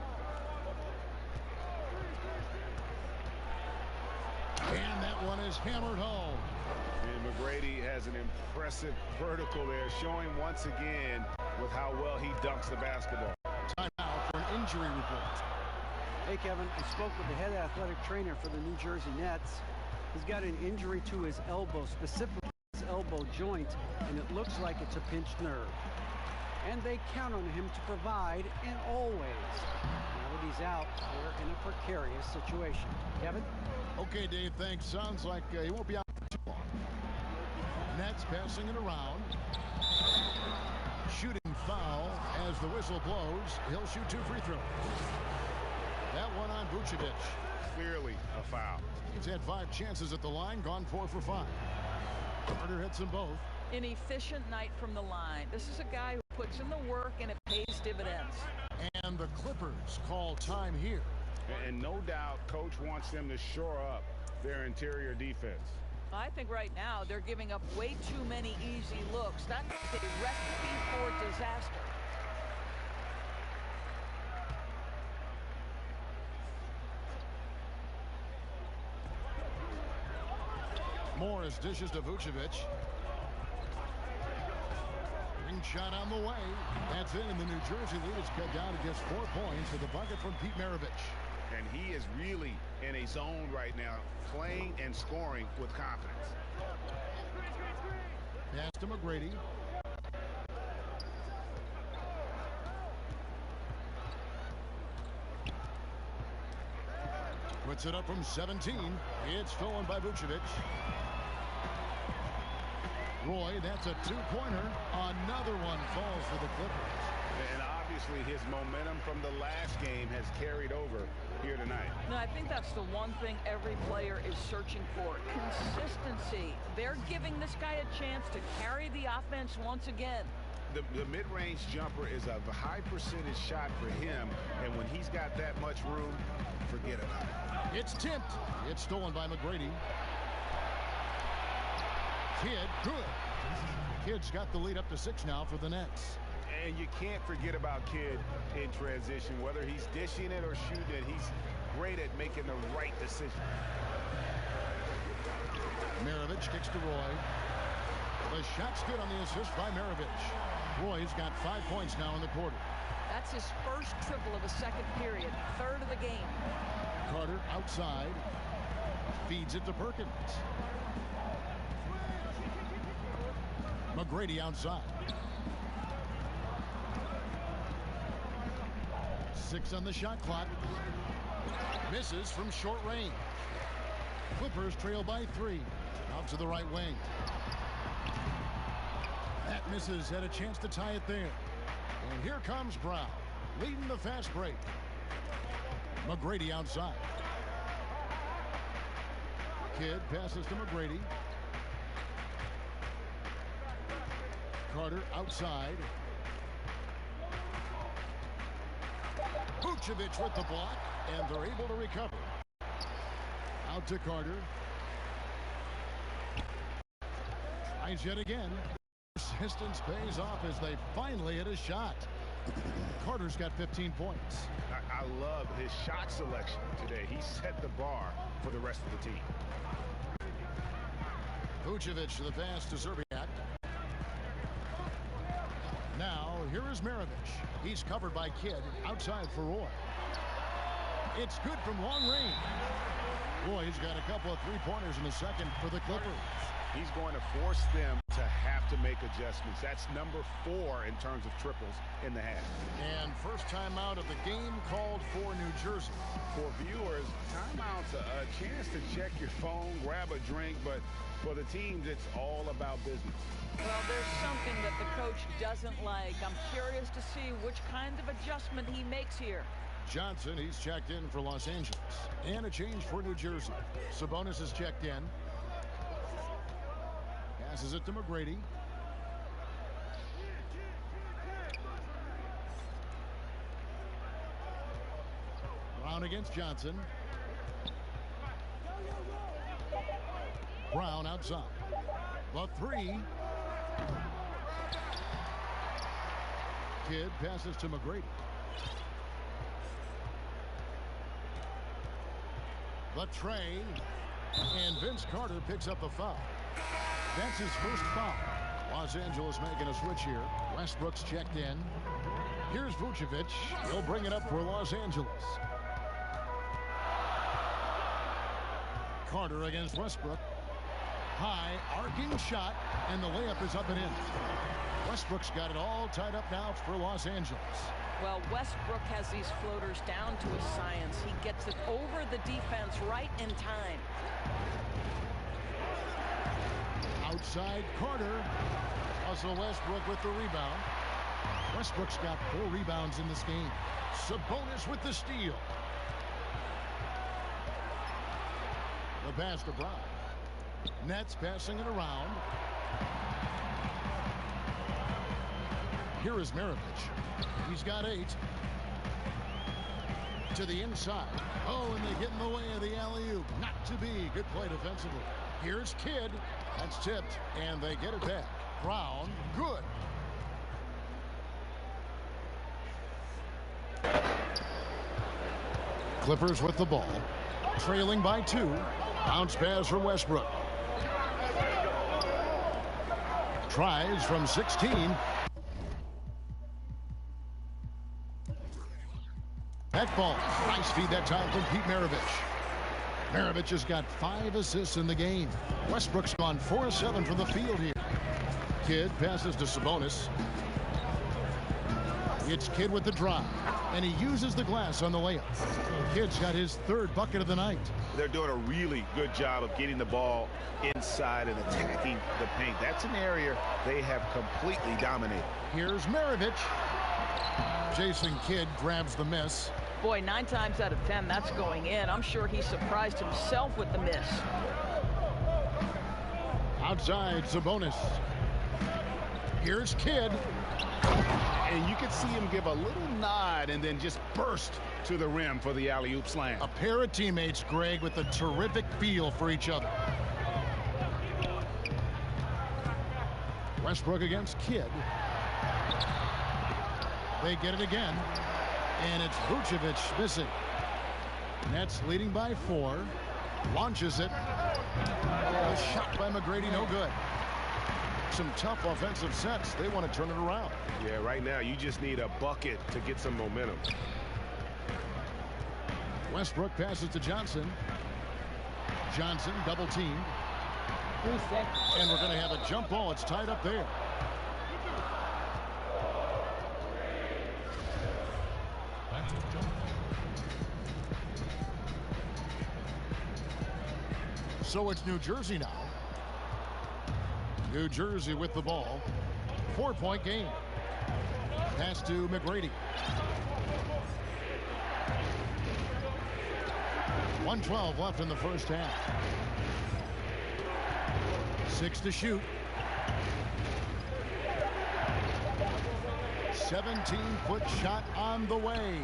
And that one is hammered home.
And McGrady has an impressive vertical there, showing once again with how well he dunks the basketball.
Timeout for an injury report.
Hey, Kevin, I spoke with the head athletic trainer for the New Jersey Nets. He's got an injury to his elbow, specifically his elbow joint, and it looks like it's a pinched nerve. And they count on him to provide in all ways. Now that he's out, they're in a precarious situation. Kevin?
Okay, Dave, thanks. Sounds like he won't be out for too long. Nets passing it around. Shooting foul as the whistle blows. He'll shoot 2 free throws. That one on Vucevic.
Clearly a foul.
He's had 5 chances at the line, gone 4 for 5. Carter hits them both.
An efficient night from the line. This is a guy who puts in the work and it pays dividends.
And the Clippers call time here.
And no doubt coach wants them to shore up their interior defense.
I think right now they're giving up way too many easy looks. That's a recipe for disaster.
Morris dishes to Vucevic. Ring shot on the way. That's it, and the New Jersey lead is cut down to just 4 points with a bucket from Pete Maravich.
And he is really in a zone right now, playing and scoring with confidence.
Pass to McGrady. Puts it up from 17. It's stolen by Vucevic. Roy, that's a 2-pointer. Another one falls for the Clippers.
And obviously his momentum from the last game has carried over here tonight.
No, I think that's the one thing every player is searching for. Consistency. They're giving this guy a chance to carry the offense once again.
The mid-range jumper is a high percentage shot for him, and when he's got that much room, forget about it.
It's tipped. It's stolen by McGrady. Kidd, good. Kidd's got the lead up to 6 now for the Nets.
And you can't forget about Kidd in transition. Whether he's dishing it or shooting it, he's great at making the right decision.
Maravich kicks to Roy. The shot's good on the assist by Maravich. Roy's got 5 points now in the quarter.
That's his first triple of the second period, 3rd of the game.
Carter outside. Feeds it to Perkins. McGrady outside. 6 on the shot clock. Misses from short range. Clippers trail by 3. Out to the right wing. That misses. Had a chance to tie it there. And here comes Brown, leading the fast break. McGrady outside. Kidd passes to McGrady. Carter outside. Vucevic with the block, and they're able to recover. Out to Carter. Tries yet again. Persistence pays off as they finally hit a shot. Carter's got 15 points.
I love his shot selection today. He set the bar for the rest of the team.
Vucevic to the pass to Zerbiak. Now, here is Maravich. He's covered by Kidd outside for Roy. It's good from long range. Roy's got a couple of three-pointers in the second for the Clippers.
He's going to force them to have to make adjustments. That's number 4 in terms of triples in the half.
And first timeout of the game called for New Jersey.
For viewers, timeout's a chance to check your phone, grab a drink, but for the teams, it's all about business.
Well, there's something that the coach doesn't like. I'm curious to see which kind of adjustment he makes here.
Johnson, he's checked in for Los Angeles. And a change for New Jersey. Sabonis is checked in. Passes it to McGrady. Brown against Johnson. Brown outside. The three. Kidd passes to McGrady. The tray. And Vince Carter picks up the foul. That's his first foul. Los Angeles making a switch here. Westbrook's checked in. Here's Vucevic. He'll bring it up for Los Angeles. Carter against Westbrook. High, arcing shot, and the layup is up and in. Westbrook's got it all tied up now for Los Angeles.
Well, Westbrook has these floaters down to a science. He gets it over the defense right in time.
Outside Carter. Russell Westbrook with the rebound. Westbrook's got 4 rebounds in this game. Sabonis with the steal. The pass to Brown. Nets passing it around. Here is Maravich. He's got 8. To the inside. Oh, and they get in the way of the alley-oop. Not to be. Good play defensively. Here's Kidd. That's tipped, and they get it back. Brown, good. Clippers with the ball. Trailing by 2. Bounce pass from Westbrook. Tries from 16. That ball. Nice feed that time from Pete Maravich. Maravich has got 5 assists in the game. Westbrook's gone 4-7 from the field here. Kidd passes to Sabonis. It's Kidd with the drive, and he uses the glass on the layup. Kidd's got his 3rd bucket of the night.
They're doing a really good job of getting the ball inside and attacking the paint. That's an area they have completely dominated.
Here's Maravich. Jason Kidd grabs the miss.
Boy, 9 times out of 10, that's going in. I'm sure he surprised himself with the miss.
Outside, Sabonis. Here's Kidd.
And you could see him give a little nod and then just burst to the rim for the alley-oop slam.
A pair of teammates, Greg, with a terrific feel for each other. Westbrook against Kidd. They get it again. And it's Vucevic missing. Nets leading by 4. Launches it. A shot by McGrady, no good. Some tough offensive sets. They want to turn it around.
Yeah, right now you just need a bucket to get some momentum.
Westbrook passes to Johnson. Johnson double teamed. And we're going to have a jump ball. It's tied up there. So it's New Jersey now. New Jersey with the ball. 4-point game. Pass to McGrady. 1:12 left in the first half. 6 to shoot. 17-foot shot on the way.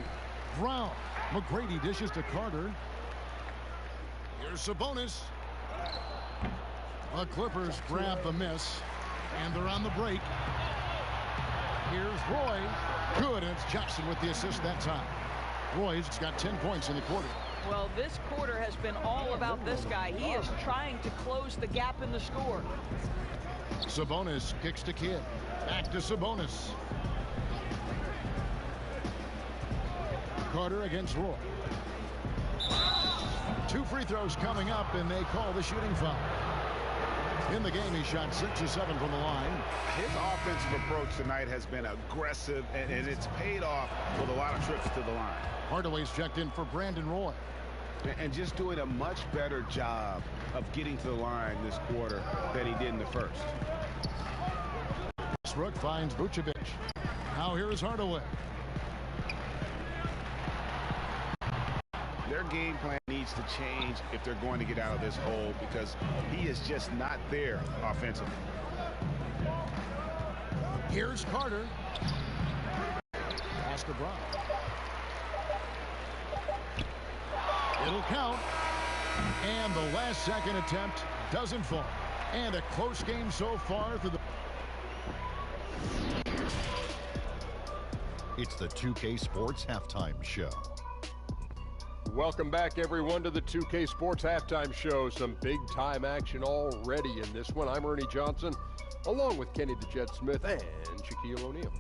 Brown. McGrady dishes to Carter. Here's Sabonis. The Clippers grab the miss, and they're on the break. Here's Roy. Good, and it's Johnson with the assist that time. Roy's got 10 points in the quarter.
Well, this quarter has been all about this guy. He is trying to close the gap in the score.
Sabonis kicks to Kidd. Back to Sabonis. Carter against Roy. 2 free throws coming up, and they call the shooting foul. In the game, he shot 6 of 7 from the line.
His offensive approach tonight has been aggressive, and it's paid off with a lot of trips to the line.
Hardaway's checked in for Brandon Roy.
And just doing a much better job of getting to the line this quarter than he did in the first.
Westbrook finds Vucevic. Now here is Hardaway.
Their game plan needs to change if they're going to get out of this hole, because he is just not there offensively.
Here's Carter. Pass to Brown. It'll count. And the last second attempt doesn't fall. And a close game so far through the...
It's the 2K Sports Halftime Show.
Welcome back, everyone, to the 2K Sports Halftime Show. Some big-time action already in this one. I'm Ernie Johnson, along with Kenny the Jet Smith and Shaquille O'Neal.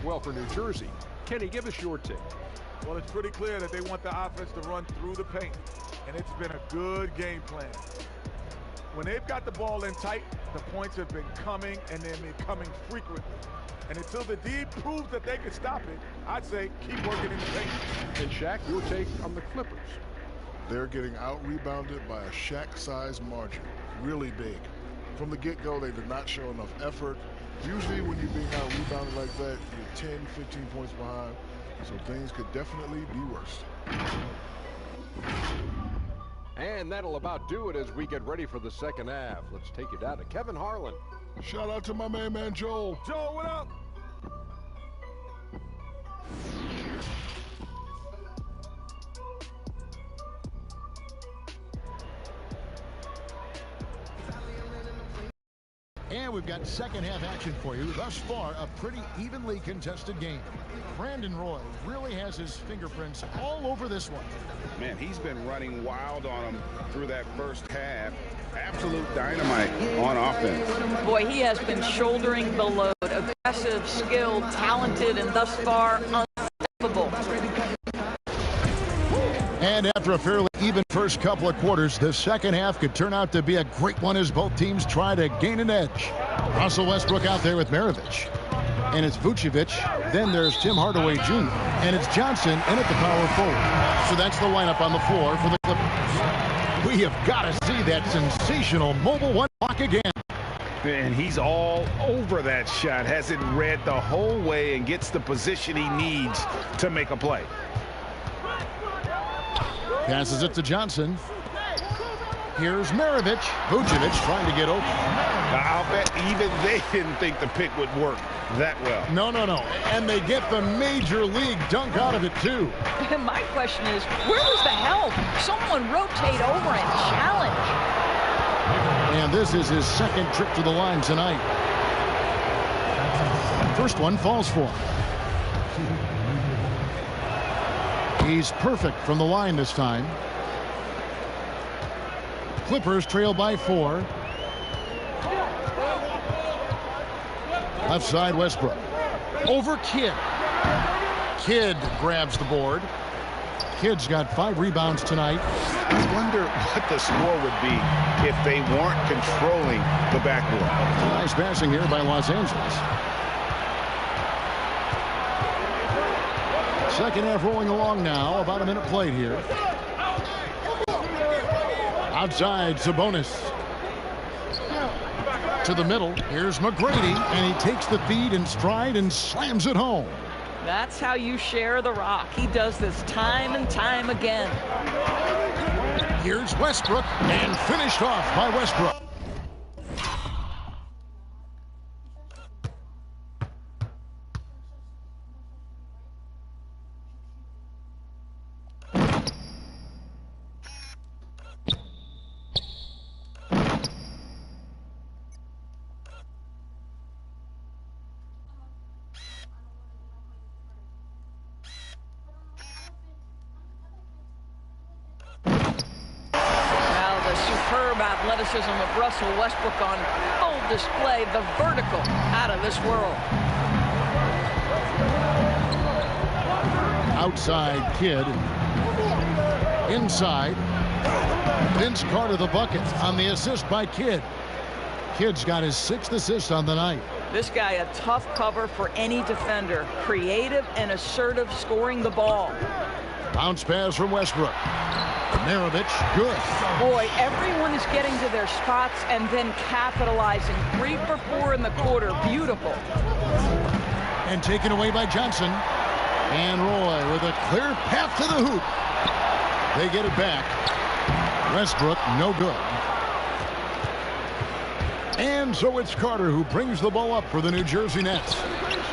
Well, for New Jersey, Kenny, give us your take.
Well, it's pretty clear that they want the offense to run through the paint, and it's been a good game plan. When they've got the ball in tight, the points have been coming, and they've been coming frequently. And until the D proves that they can stop it, I'd say keep working in the paint.
And Shaq, your take on the Clippers.
They're getting out-rebounded by a Shaq-sized margin, really big. From the get-go, they did not show enough effort. Usually when you're being out-rebounded like that, you're 10, 15 points behind, so things could definitely be worse.
And that'll about do it as we get ready for the second half. Let's take you down to Kevin Harlan.
Shout out to my main man, Joel.
Joel, what up?
And we've got second half action for you. Thus far, a pretty evenly contested game. Brandon Roy really has his fingerprints all over this one.
Man, he's been running wild on him through that first half. Absolute dynamite on offense.
Boy, he has been shouldering the load. Aggressive, skilled, talented, and thus far unstoppable.
And after a fairly even first couple of quarters, the second half could turn out to be a great one as both teams try to gain an edge. Russell Westbrook out there with Maravich. And it's Vucevic. Then there's Tim Hardaway Jr. And it's Johnson in at the power forward. So that's the lineup on the floor for the Clippers. We have got to see that sensational mobile one block again.
And he's all over that shot. Has it read the whole way and gets the position he needs to make a play.
Passes it to Johnson. Here's Maravich. Vucevic trying to get open.
I'll bet even they didn't think the pick would work that well.
No. And they get the major league dunk out of it, too.
My question is, where was the help? Someone rotate over and challenge.
And this is his second trip to the line tonight. First one falls for him. He's perfect from the line this time. Clippers trail by 4. Left side, Westbrook. Over Kidd. Kidd grabs the board. Kidd's got 5 rebounds tonight.
I wonder what the score would be if they weren't controlling the backboard.
Nice passing here by Los Angeles. Second half rolling along now. About a minute played here. Outside, Sabonis. To the middle. Here's McGrady, and he takes the feed in stride and slams it home.
That's how you share the rock. He does this time and time again.
Here's Westbrook, and finished off by Westbrook.
Superb athleticism of Russell Westbrook on full display. The vertical out of this world.
Outside Kidd. Inside. Vince Carter the bucket on the assist by Kidd. Kidd's got his 6th assist on the night.
This guy a tough cover for any defender. Creative and assertive scoring the ball.
Bounce pass from Westbrook. Maravich, good.
Boy, everyone is getting to their spots and then capitalizing. 3 for 4 in the quarter. Beautiful.
And taken away by Johnson. And Roy with a clear path to the hoop. They get it back. Westbrook, no good. And so it's Carter who brings the ball up for the New Jersey Nets.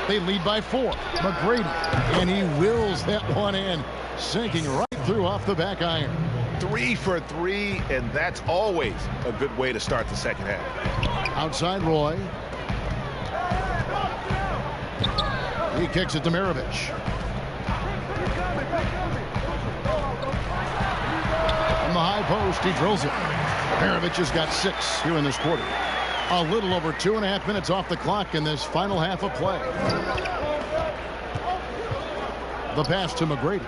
They lead by 4. McGrady, and he wills that one in, sinking right through off the back iron.
3 for 3, and that's always a good way to start the second half.
Outside Roy. He kicks it to Maravich. From the high post, he drills it. Maravich has got 6 here in this quarter. A little over 2.5 minutes off the clock in this final half of play. The pass to McGrady.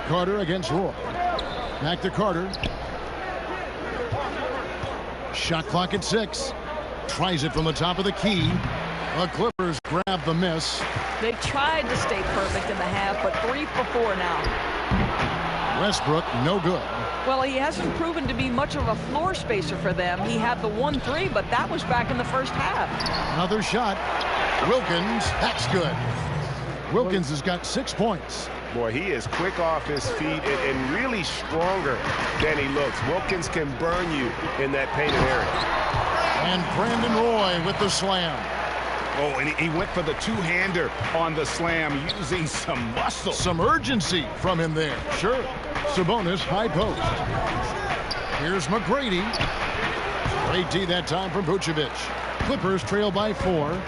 Carter against Roy. Back to Carter. Shot clock at 6. Tries it from the top of the key. The Clippers grab the miss.
They tried to stay perfect in the half, but 3 for 4 now.
Westbrook, no good.
Well, he hasn't proven to be much of a floor spacer for them. He had the 1-3, but that was back in the first half.
Another shot. Wilkins, that's good. Wilkins has got 6 points.
Boy, he is quick off his feet and really stronger than he looks. Wilkins can burn you in that painted area.
And Brandon Roy with the slam.
Oh, and he went for the two-hander on the slam, using some muscle.
Some urgency from him there. Sure. Sabonis, high post. Here's McGrady. Great D that time from Vucevic. Clippers trail by 4.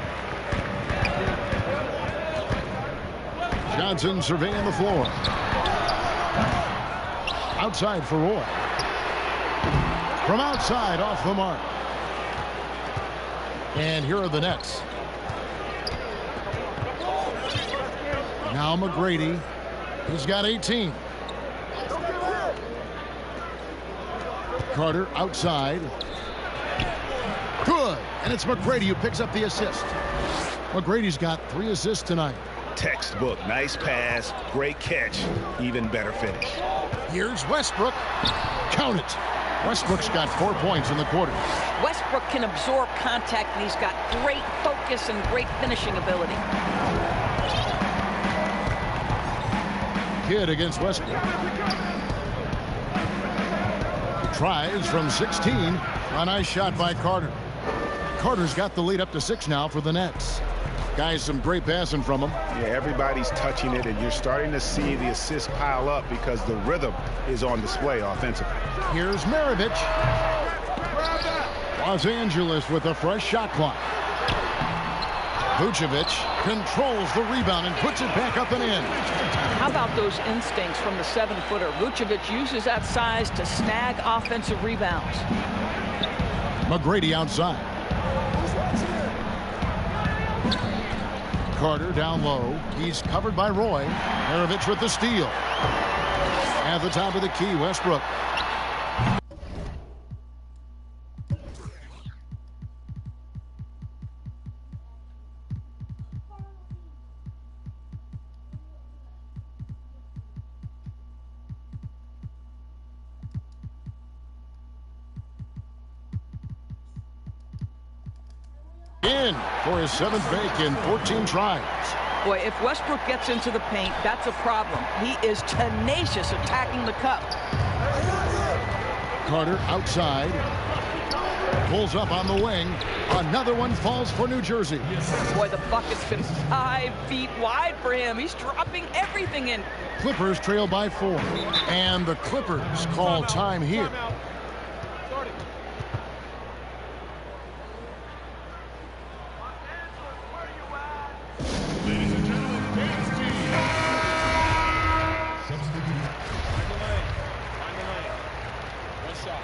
Johnson surveying the floor. Outside for Roy. From outside, off the mark. And here are the Nets. Now McGrady. He's got 18. Carter outside. Good. And it's McGrady who picks up the assist. McGrady's got 3 assists tonight.
Textbook. Nice pass. Great catch. Even better finish.
Here's Westbrook. Count it. Westbrook's got 4 points in the quarter.
Westbrook can absorb contact, and he's got great focus and great finishing ability.
Kidd against Westbrook. Tries from 16. A nice shot by Carter. Carter's got the lead up to 6 now for the Nets. Guys, some great passing from him.
Yeah, everybody's touching it, and you're starting to see the assists pile up because the rhythm is on display offensively.
Here's Maravich. Los Angeles with a fresh shot clock. Vucevic controls the rebound and puts it back up and in.
How about those instincts from the 7-footer? Vucevic uses that size to snag offensive rebounds.
McGrady outside. Carter down low. He's covered by Roy. Maravich with the steal. At the top of the key, Westbrook. In for his 7th make in 14 tries.
Boy, if Westbrook gets into the paint, that's a problem. He is tenacious attacking the cup.
Carter outside. Pulls up on the wing. Another one falls for New Jersey.
Boy, the bucket's been 5 feet wide for him. He's dropping everything in.
Clippers trail by 4. And the Clippers call time here.
Ladies and gentlemen, Kansas City. Substitute.
Find the lane. One shot.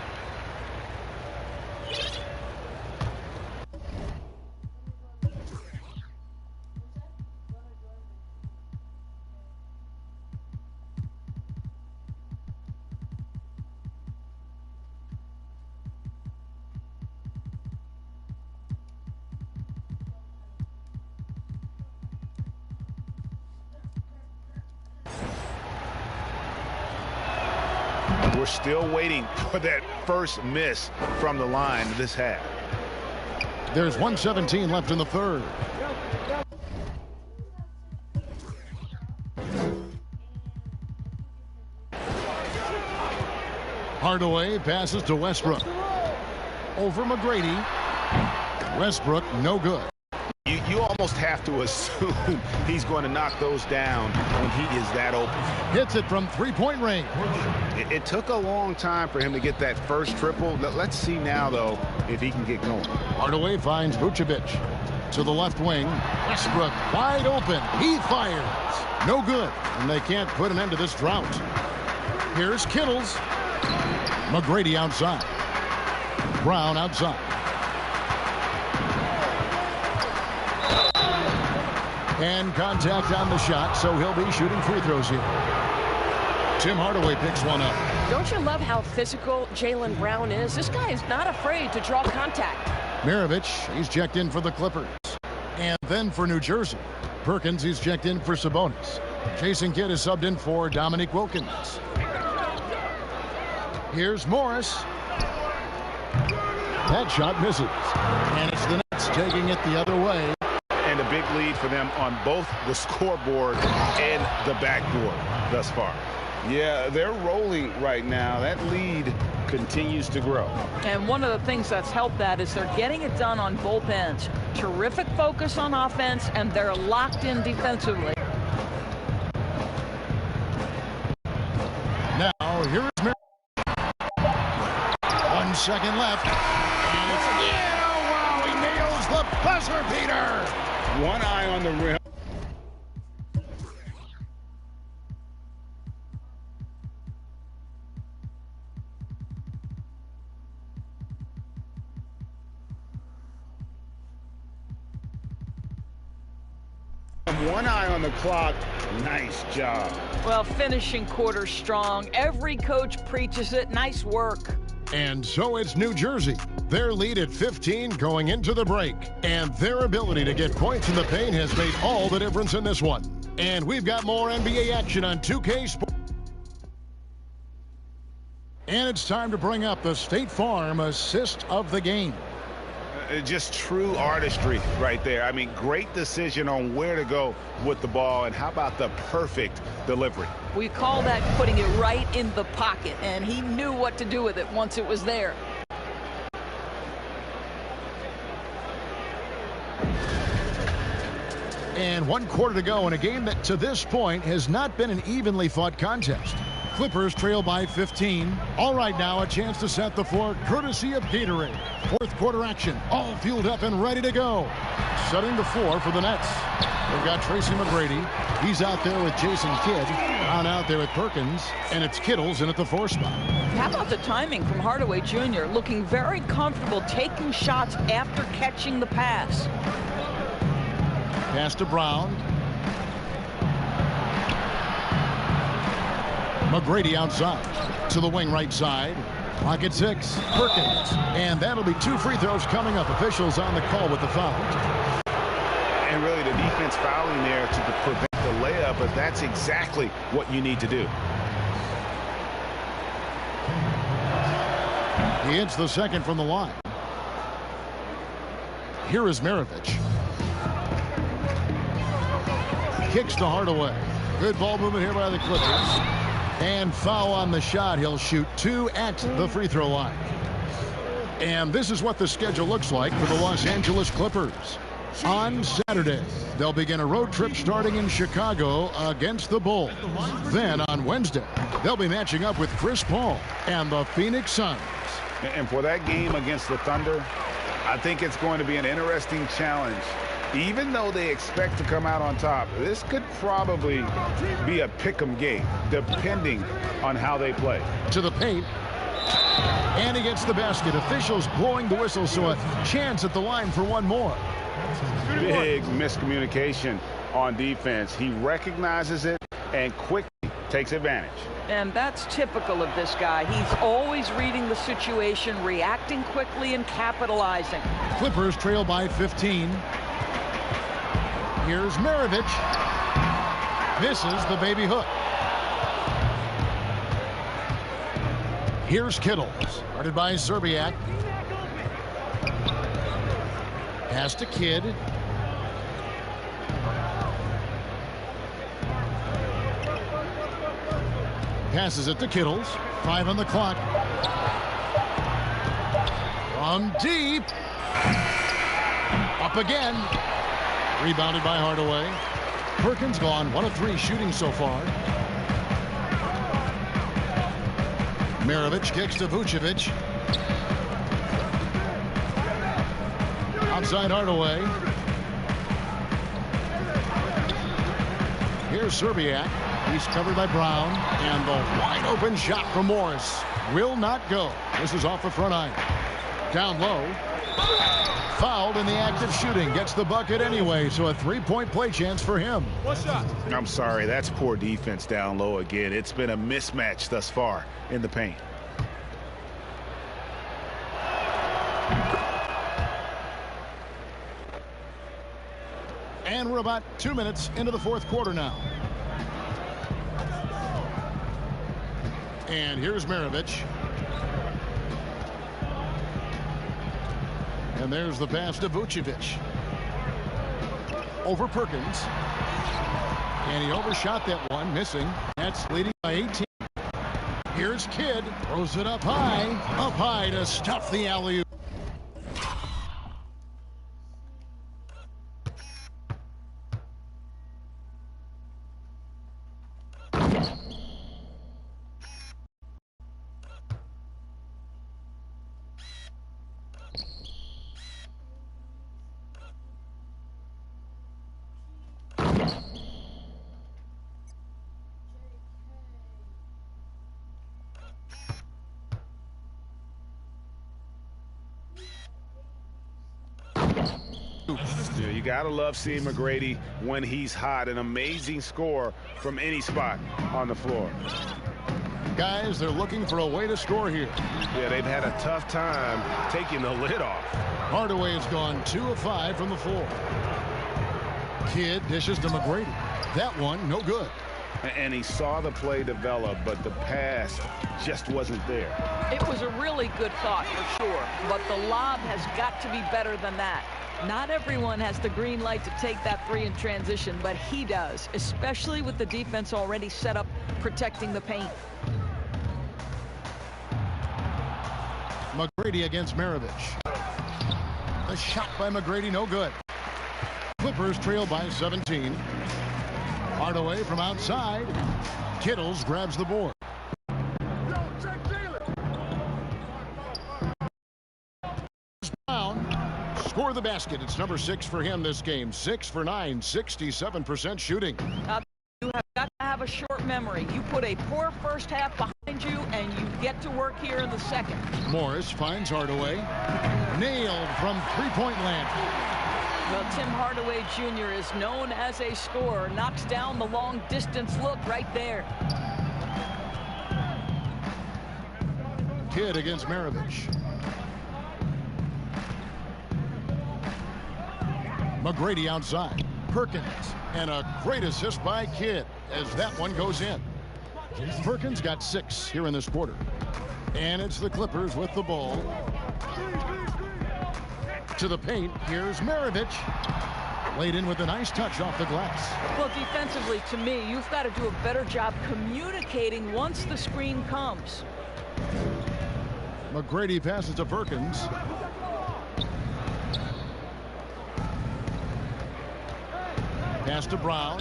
We're still waiting for that first miss from the line this half.
There's 1:17 left in the third. Hardaway passes to Westbrook. Over McGrady. Westbrook, no good.
You almost have to assume he's going to knock those down when he is that open.
Hits it from three-point range.
It took a long time for him to get that first triple. Let's see now, though, if he can get going.
Hardaway finds Vucevic to the left wing. Westbrook wide open. He fires. No good. And they can't put an end to this drought. Here's Kittles. McGrady outside. Brown outside. And contact on the shot, so he'll be shooting free throws here. Tim Hardaway picks one up.
Don't you love how physical Jaylen Brown is? This guy is not afraid to draw contact.
Maravich, he's checked in for the Clippers. And then for New Jersey, Perkins, he's checked in for Sabonis. Jason Kidd is subbed in for Dominique Wilkins. Here's Morris. That shot misses. And it's the Nets taking it the other way.
And a big lead for them on both the scoreboard and the backboard thus far. Yeah, they're rolling right now. That lead continues to grow.
And one of the things that's helped that is they're getting it done on both ends. Terrific focus on offense, and they're locked in defensively.
Now, here is Mary. 1 second left. And it's, yeah, wow, he nails the buzzer beater.
One eye on the rim. One eye on the clock. Nice job.
Well, finishing quarter strong. Every coach preaches it. Nice work.
And so it's New Jersey. Their lead at 15 going into the break. And their ability to get points in the paint has made all the difference in this one. And we've got more NBA action on 2K Sports. And it's time to bring up the State Farm assist of the game.
Just true artistry right there. I mean, great decision on where to go with the ball, and how about the perfect delivery?
We call that putting it right in the pocket, and he knew what to do with it once it was there.
And 1 quarter to go in a game that to this point has not been an evenly fought contest. Clippers trail by 15. All right, now a chance to set the floor courtesy of Gatorade. 4th quarter action, all fueled up and ready to go. Setting the floor for the Nets. They've got Tracy McGrady. He's out there with Jason Kidd. Brown out there with Perkins. And it's Kittles in at the 4 spot.
How about the timing from Hardaway Jr. looking very comfortable taking shots after catching the pass.
Pass to Brown. McGrady outside to the wing right side. Clock at 6. Perkins. And that'll be 2 free throws coming up. Officials on the call with the foul.
And really the defense fouling there to prevent the layup, but that's exactly what you need to do.
He hits the second from the line. Here is Maravich. Kicks to Hardaway. Good ball movement here by the Clippers. And foul on the shot. He'll shoot 2 at the free throw line. And this is what the schedule looks like for the Los Angeles Clippers. On Saturday, they'll begin a road trip starting in Chicago against the Bulls. Then on Wednesday, they'll be matching up with Chris Paul and the Phoenix Suns.
And for that game against the Thunder, I think it's going to be an interesting challenge. Even though they expect to come out on top, this could probably be a pick'em game, depending on how they play.
To the paint. And he gets the basket. Officials blowing the whistle, so a chance at the line for one more.
Big miscommunication on defense. He recognizes it and quickly takes advantage.
And that's typical of this guy. He's always reading the situation, reacting quickly, and capitalizing.
Clippers trail by 15. Here's Maravich. Misses the baby hook. Here's Kittle. Started by Serbiak. Pass to Kidd. Passes it to Kittles. 5 on the clock. From deep. Up again. Rebounded by Hardaway. Perkins gone 1 of 3 shooting so far. Maravich kicks to Vucevic. Outside Hardaway. Here's Serbiak. He's covered by Brown. And the wide open shot from Morris will not go. This is off the front iron. Down low. Fouled in the act of shooting. Gets the bucket anyway, so a 3-point play chance for him.
I'm sorry, that's poor defense down low again. It's been a mismatch thus far in the paint.
And we're about 2 minutes into the fourth quarter now. And here's Maravich. And there's the pass to Vucevic. Over Perkins. And he overshot that one, missing. That's leading by 18. Here's Kidd. Throws it up high to stuff the alley-oop.
Yeah, you gotta love seeing McGrady when he's hot. An amazing score from any spot on the floor.
Guys, they're looking for a way to score here.
Yeah, they've had a tough time taking the lid off.
Hardaway has gone 2 of 5 from the floor. Kidd dishes to McGrady. That one, no good.
And he saw the play develop, but the pass just wasn't there.
It was a really good thought for sure, but the lob has got to be better than that. Not everyone has the green light to take that 3 in transition, but he does, especially with the defense already set up protecting the paint.
McGrady against Maravich. The shot by McGrady, no good. Clippers trail by 17. Hardaway from outside. Kittles grabs the board. Brown score the basket. It's number 6 for him this game. 6 for 9, 67% shooting.
You have got to have a short memory. You put a poor first half behind you, and you get to work here in the second.
Morris finds Hardaway. Nailed from three-point land.
Well, Tim Hardaway Jr. is known as a scorer. Knocks down the long-distance look right there.
Kidd against Maravich. McGrady outside. Perkins. And a great assist by Kidd as that one goes in. Perkins got 6 here in this quarter. And it's the Clippers with the ball. to the paint. Here's Maravich. Laid in with a nice touch off the glass.
Well, defensively, to me, you've got to do a better job communicating once the screen comes.
McGrady passes to Perkins. Pass to Brown.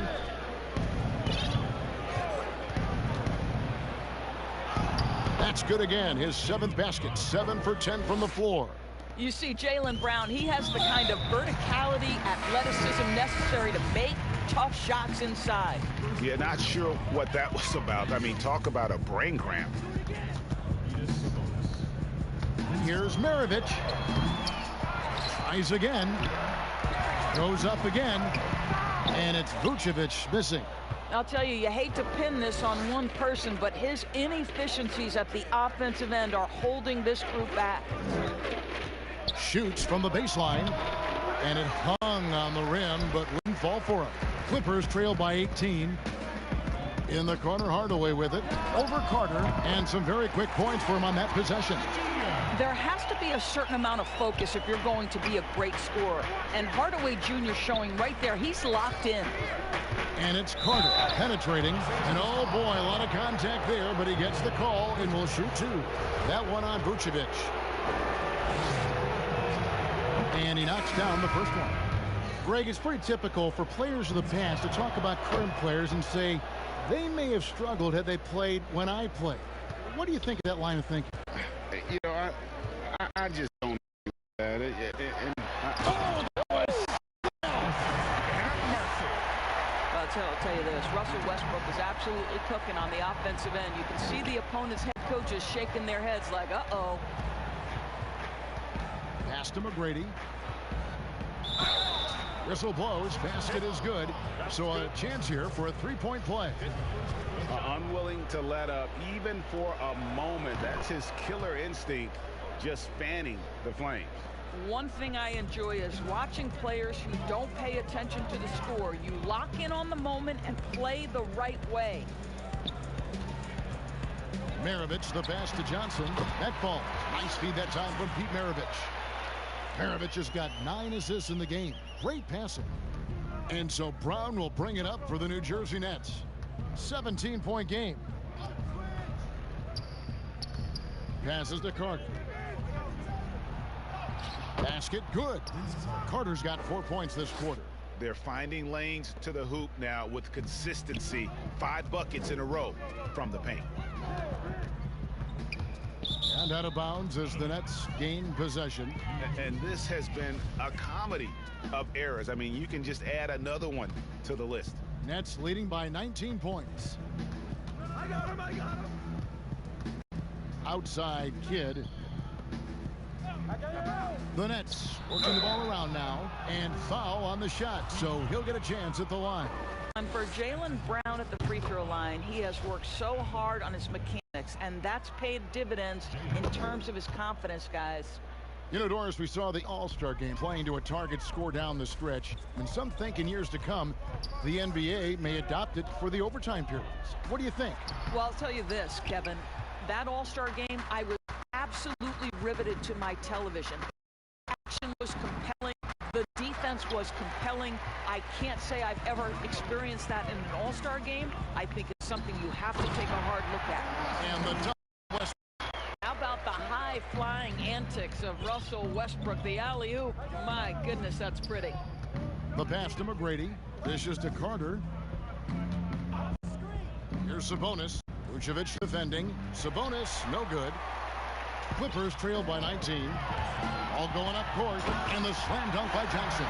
That's good again. His 7th basket. 7 for 10 from the floor.
You see Jaylen Brown, he has the kind of verticality, athleticism necessary to make tough shots inside.
Yeah, not sure what that was about. I mean, talk about a brain cramp.
Here's Maravich. Tries again. Goes up again. And it's Vucevic missing.
I'll tell you, you hate to pin this on one person, but his inefficiencies at the offensive end are holding this group back.
Shoots from the baseline. And it hung on the rim, but wouldn't fall for him. Clippers trail by 18. In the corner, Hardaway with it. Over Carter. And some very quick points for him on that possession.
There has to be a certain amount of focus if you're going to be a great scorer. And Hardaway Jr. showing right there, he's locked in.
And it's Carter penetrating. And oh boy, a lot of contact there, but he gets the call and will shoot 2. That one on Vucevic. And he knocks down the first one.
Greg, it's pretty typical for players of the past to talk about current players and say they may have struggled had they played when I played. What do you think of that line of thinking?
You know, I just don't think that.
I'll tell you this, Russell Westbrook is absolutely cooking on the offensive end. You can see the opponent's head coaches shaking their heads like, uh-oh.
Pass to McGrady. Whistle blows. Basket is good. So a chance here for a three-point play.
Unwilling to let up even for a moment. That's his killer instinct, just fanning the flames.
One thing I enjoy is watching players who don't pay attention to the score. You lock in on the moment and play the right way.
Maravich, the pass to Johnson. That falls. Nice feed that time from Pete Maravich. Maravich has got 9 assists in the game. Great passing. And so Brown will bring it up for the New Jersey Nets. 17-point game. Passes to Carter. Basket good. Carter's got 4 points this quarter.
They're finding lanes to the hoop now with consistency. 5 buckets in a row from the paint.
And out of bounds as the Nets gain possession.
And this has been a comedy of errors. I mean, you can just add another one to the list.
Nets leading by 19 points.
I got him.
Outside Kidd. The Nets working the ball around now, and foul on the shot, so he'll get a chance at the line.
And for Jaylen Brown at the free throw line, he has worked so hard on his mechanics, and that's paid dividends in terms of his confidence, guys.
You know, Doris, we saw the All-Star game playing to a target score down the stretch, and some think in years to come the NBA may adopt it for the overtime periods. What do you think?
Well, I'll tell you this, Kevin. That All-Star game, I was absolutely riveted to my television. The action was compelling. The defense was compelling. I can't say I've ever experienced that in an All-Star game. I think it's something you have to take a hard look at.
And the top West.
How about the high-flying antics of Russell Westbrook? The alley-oop. My goodness, that's pretty.
The pass to McGrady. Dishes to Carter. Here's Sabonis. Vucevic defending. Sabonis, no good. Clippers trail by 19. All going up court. And the slam dunk by Johnson.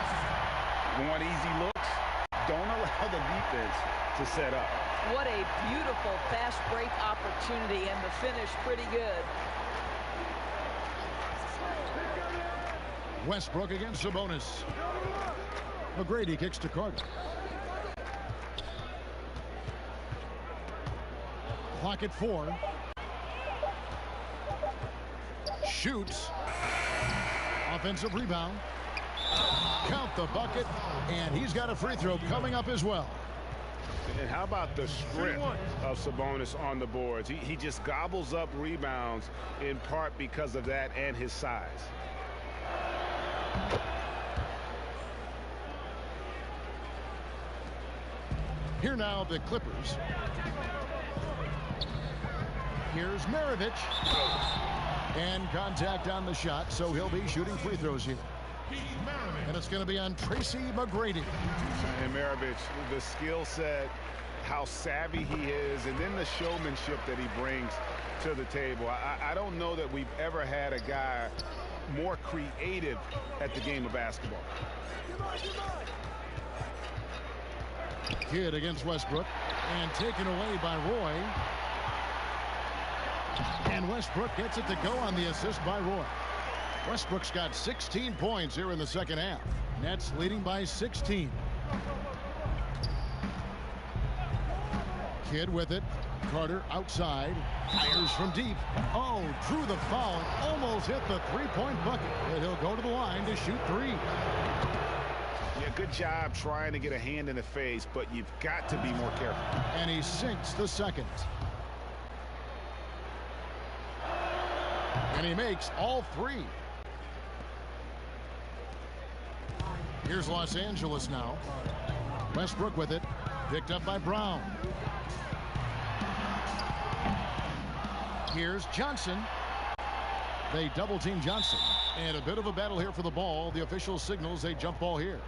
Want easy looks? Don't allow the defense to set up.
What a beautiful fast break opportunity, and the finish pretty good.
Westbrook against Sabonis. McGrady kicks to Carter. Clock at 4. Shoots. Offensive rebound. Count the bucket. And he's got a free throw coming up as well.
And how about the strength of Sabonis on the boards? He just gobbles up rebounds in part because of that and his size.
Here now, the Clippers. Here's Maravich. And contact on the shot, so he'll be shooting free throws here. And it's going to be on Tracy McGrady.
And Maravich, the skill set, how savvy he is, and then the showmanship that he brings to the table. I don't know that we've ever had a guy more creative at the game of basketball.
Kidd against Westbrook, and taken away by Roy. And Westbrook gets it to go on the assist by Roy. Westbrook's got 16 points here in the second half. Nets leading by 16. Kidd with it. Carter outside. Fires from deep. Oh, drew the foul. Almost hit the three-point bucket. But he'll go to the line to shoot three.
Yeah, good job trying to get a hand in the face, but you've got to be more careful.
And he sinks the second. And he makes all three. Here's Los Angeles now. Westbrook with it. Picked up by Brown. Here's Johnson. They double team Johnson. And a bit of a battle here for the ball. The official signals a jump ball here.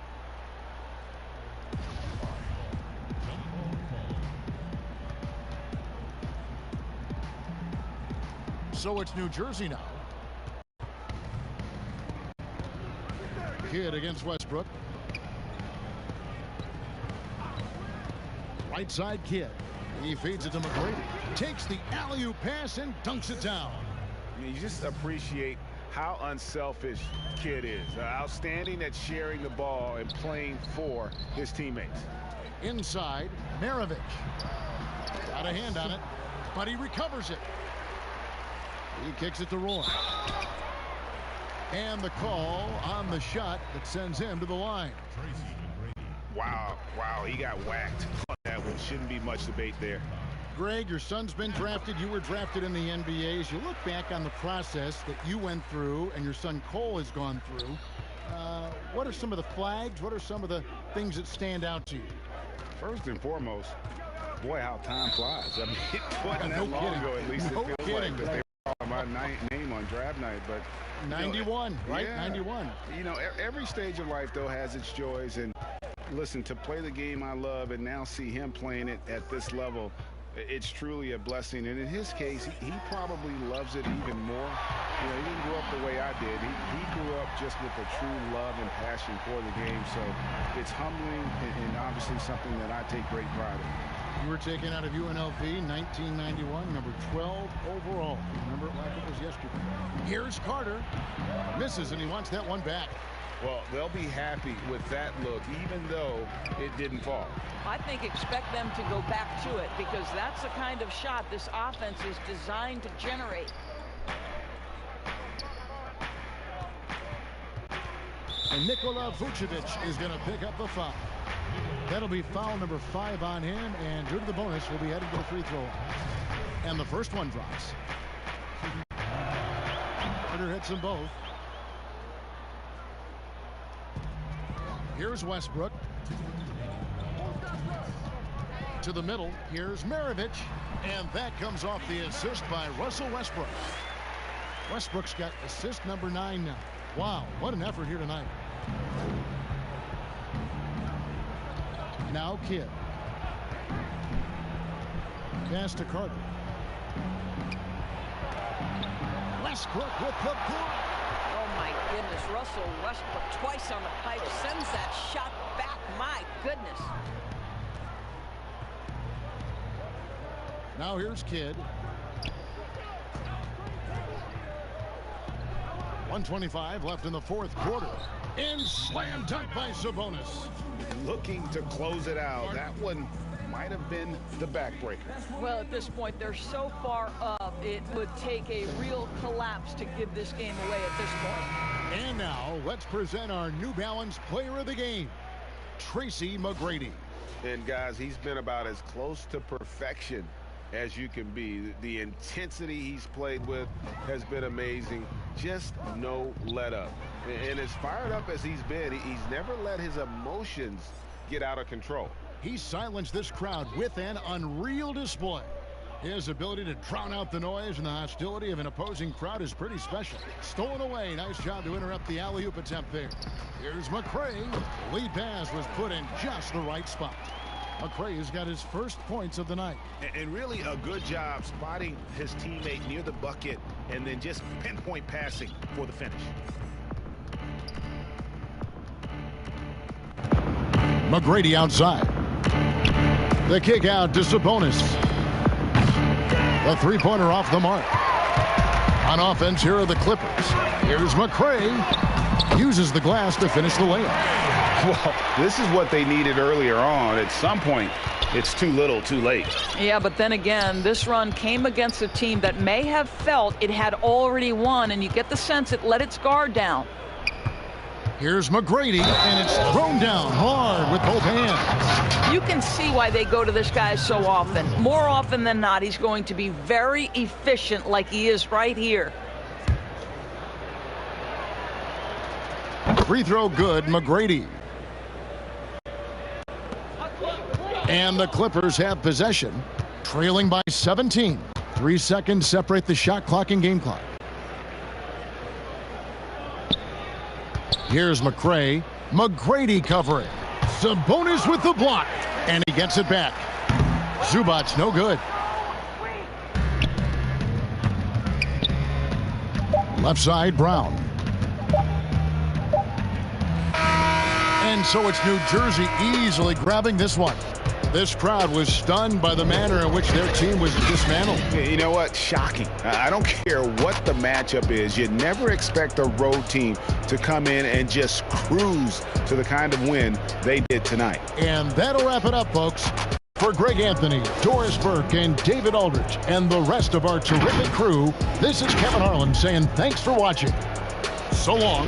So it's New Jersey now. Kidd against Westbrook. Right side Kidd. He feeds it to McGrady. Takes the alley-oop pass and dunks it down.
I mean, you just appreciate how unselfish Kidd is. Outstanding at sharing the ball and playing for his teammates.
Inside, Maravich. Got a hand on it, but he recovers it. He kicks it to Roy. And the call on the shot that sends him to the line.
Wow, he got whacked on that one. Shouldn't be much debate there.
Greg, your son's been drafted. You were drafted in the NBA. As you look back on the process that you went through and your son Cole has gone through, what are some of the flags? What are some of the things that stand out to you?
First and foremost, boy, how time flies. I mean, it wasn't that long ago, at least
No
it feels
kidding.
like, that they were calling my name on draft night. But
91, right?
Yeah.
91.
You know, every stage of life, though, has its joys. And listen, to play the game I love and now see him playing it at this level, it's truly a blessing. And in his case, he probably loves it even more. You know, he didn't grow up the way I did. He grew up just with a true love and passion for the game. So it's humbling and obviously something that I take great pride in.
You were taken out of UNLV 1991, number 12 overall. Remember it like it was yesterday. Here's Carter. Misses, and he wants that one back.
Well, they'll be happy with that look, even though it didn't fall.
I think expect them to go back to it because that's the kind of shot this offense is designed to generate.
And Nikola Vucevic is going to pick up the foul. That'll be foul number 5 on him, and due to the bonus, will be headed to the free throw line. And the first one drops. Carter hits them both. Here's Westbrook. To the middle. Here's Maravich. And that comes off the assist by Russell Westbrook. Westbrook's got assist number 9 now. Wow, what an effort here tonight. Now Kidd. Pass to Carter. Westbrook with the block.
Oh, my goodness. Russell Westbrook twice on the pipe sends that shot back. My goodness.
Now here's Kidd. 1:25 left in the fourth quarter. And slam dunk by Sabonis.
Looking to close it out. That one might have been the backbreaker.
Well, at this point, they're so far up, it would take a real collapse to give this game away at this point.
And now, let's present our New Balance Player of the Game, Tracy McGrady.
And, guys, he's been about as close to perfection as you can be. The intensity he's played with has been amazing. Just no let up. And as fired up as he's been, he's never let his emotions get out of control.
He silenced this crowd with an unreal display. His ability to drown out the noise and the hostility of an opposing crowd is pretty special. Stolen away. Nice job to interrupt the alley-oop attempt there. Here's McCray. Lead pass was put in just the right spot. McCray has got his first points of the night.
And really a good job spotting his teammate near the bucket and then just pinpoint passing for the finish.
McGrady outside. The kick out to Sabonis. The three-pointer off the mark. On offense, here are the Clippers. Here's McCray. Uses the glass to finish the layup.
Well, this is what they needed earlier on. At some point, it's too little, too late.
Yeah, but then again, this run came against a team that may have felt it had already won, and you get the sense it let its guard down.
Here's McGrady, and it's thrown down hard with both hands.
You can see why they go to this guy so often. More often than not, he's going to be very efficient like he is right here.
Free throw good, McGrady. And the Clippers have possession, trailing by 17. 3 seconds separate the shot clock and game clock. Here's McCray. McGrady covering. Sabonis with the block. And he gets it back. Zubac's no good. Left side, Brown. And so it's New Jersey easily grabbing this one. This crowd was stunned by the manner in which their team was dismantled.
You know what? Shocking. I don't care what the matchup is. You never expect a road team to come in and just cruise to the kind of win they did tonight.
And that'll wrap it up, folks. For Greg Anthony, Doris Burke, and David Aldridge, and the rest of our terrific crew, this is Kevin Harlan saying thanks for watching. So long.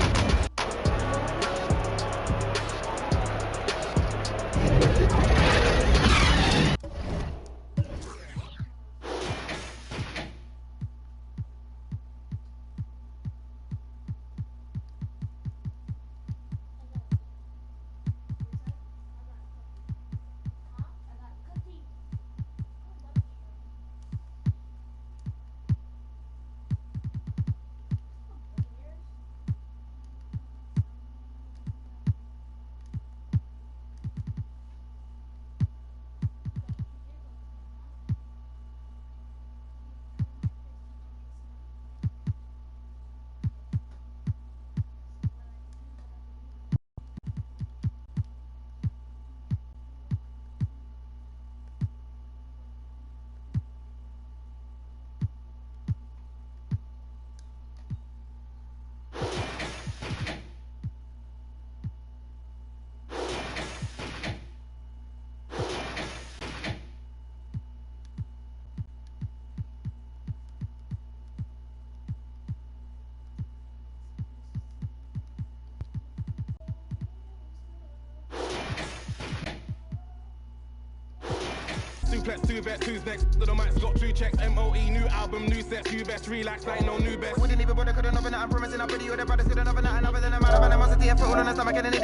Suplex, two bets, who's next? So the mic's got 2 checks. MOE, new album, new set, few best, relax, like no new best. Wouldn't even bother, couldn't open it, I'm promising I'll video, the brothers couldn't open it, another than a man of animosity, I put all on the stomach and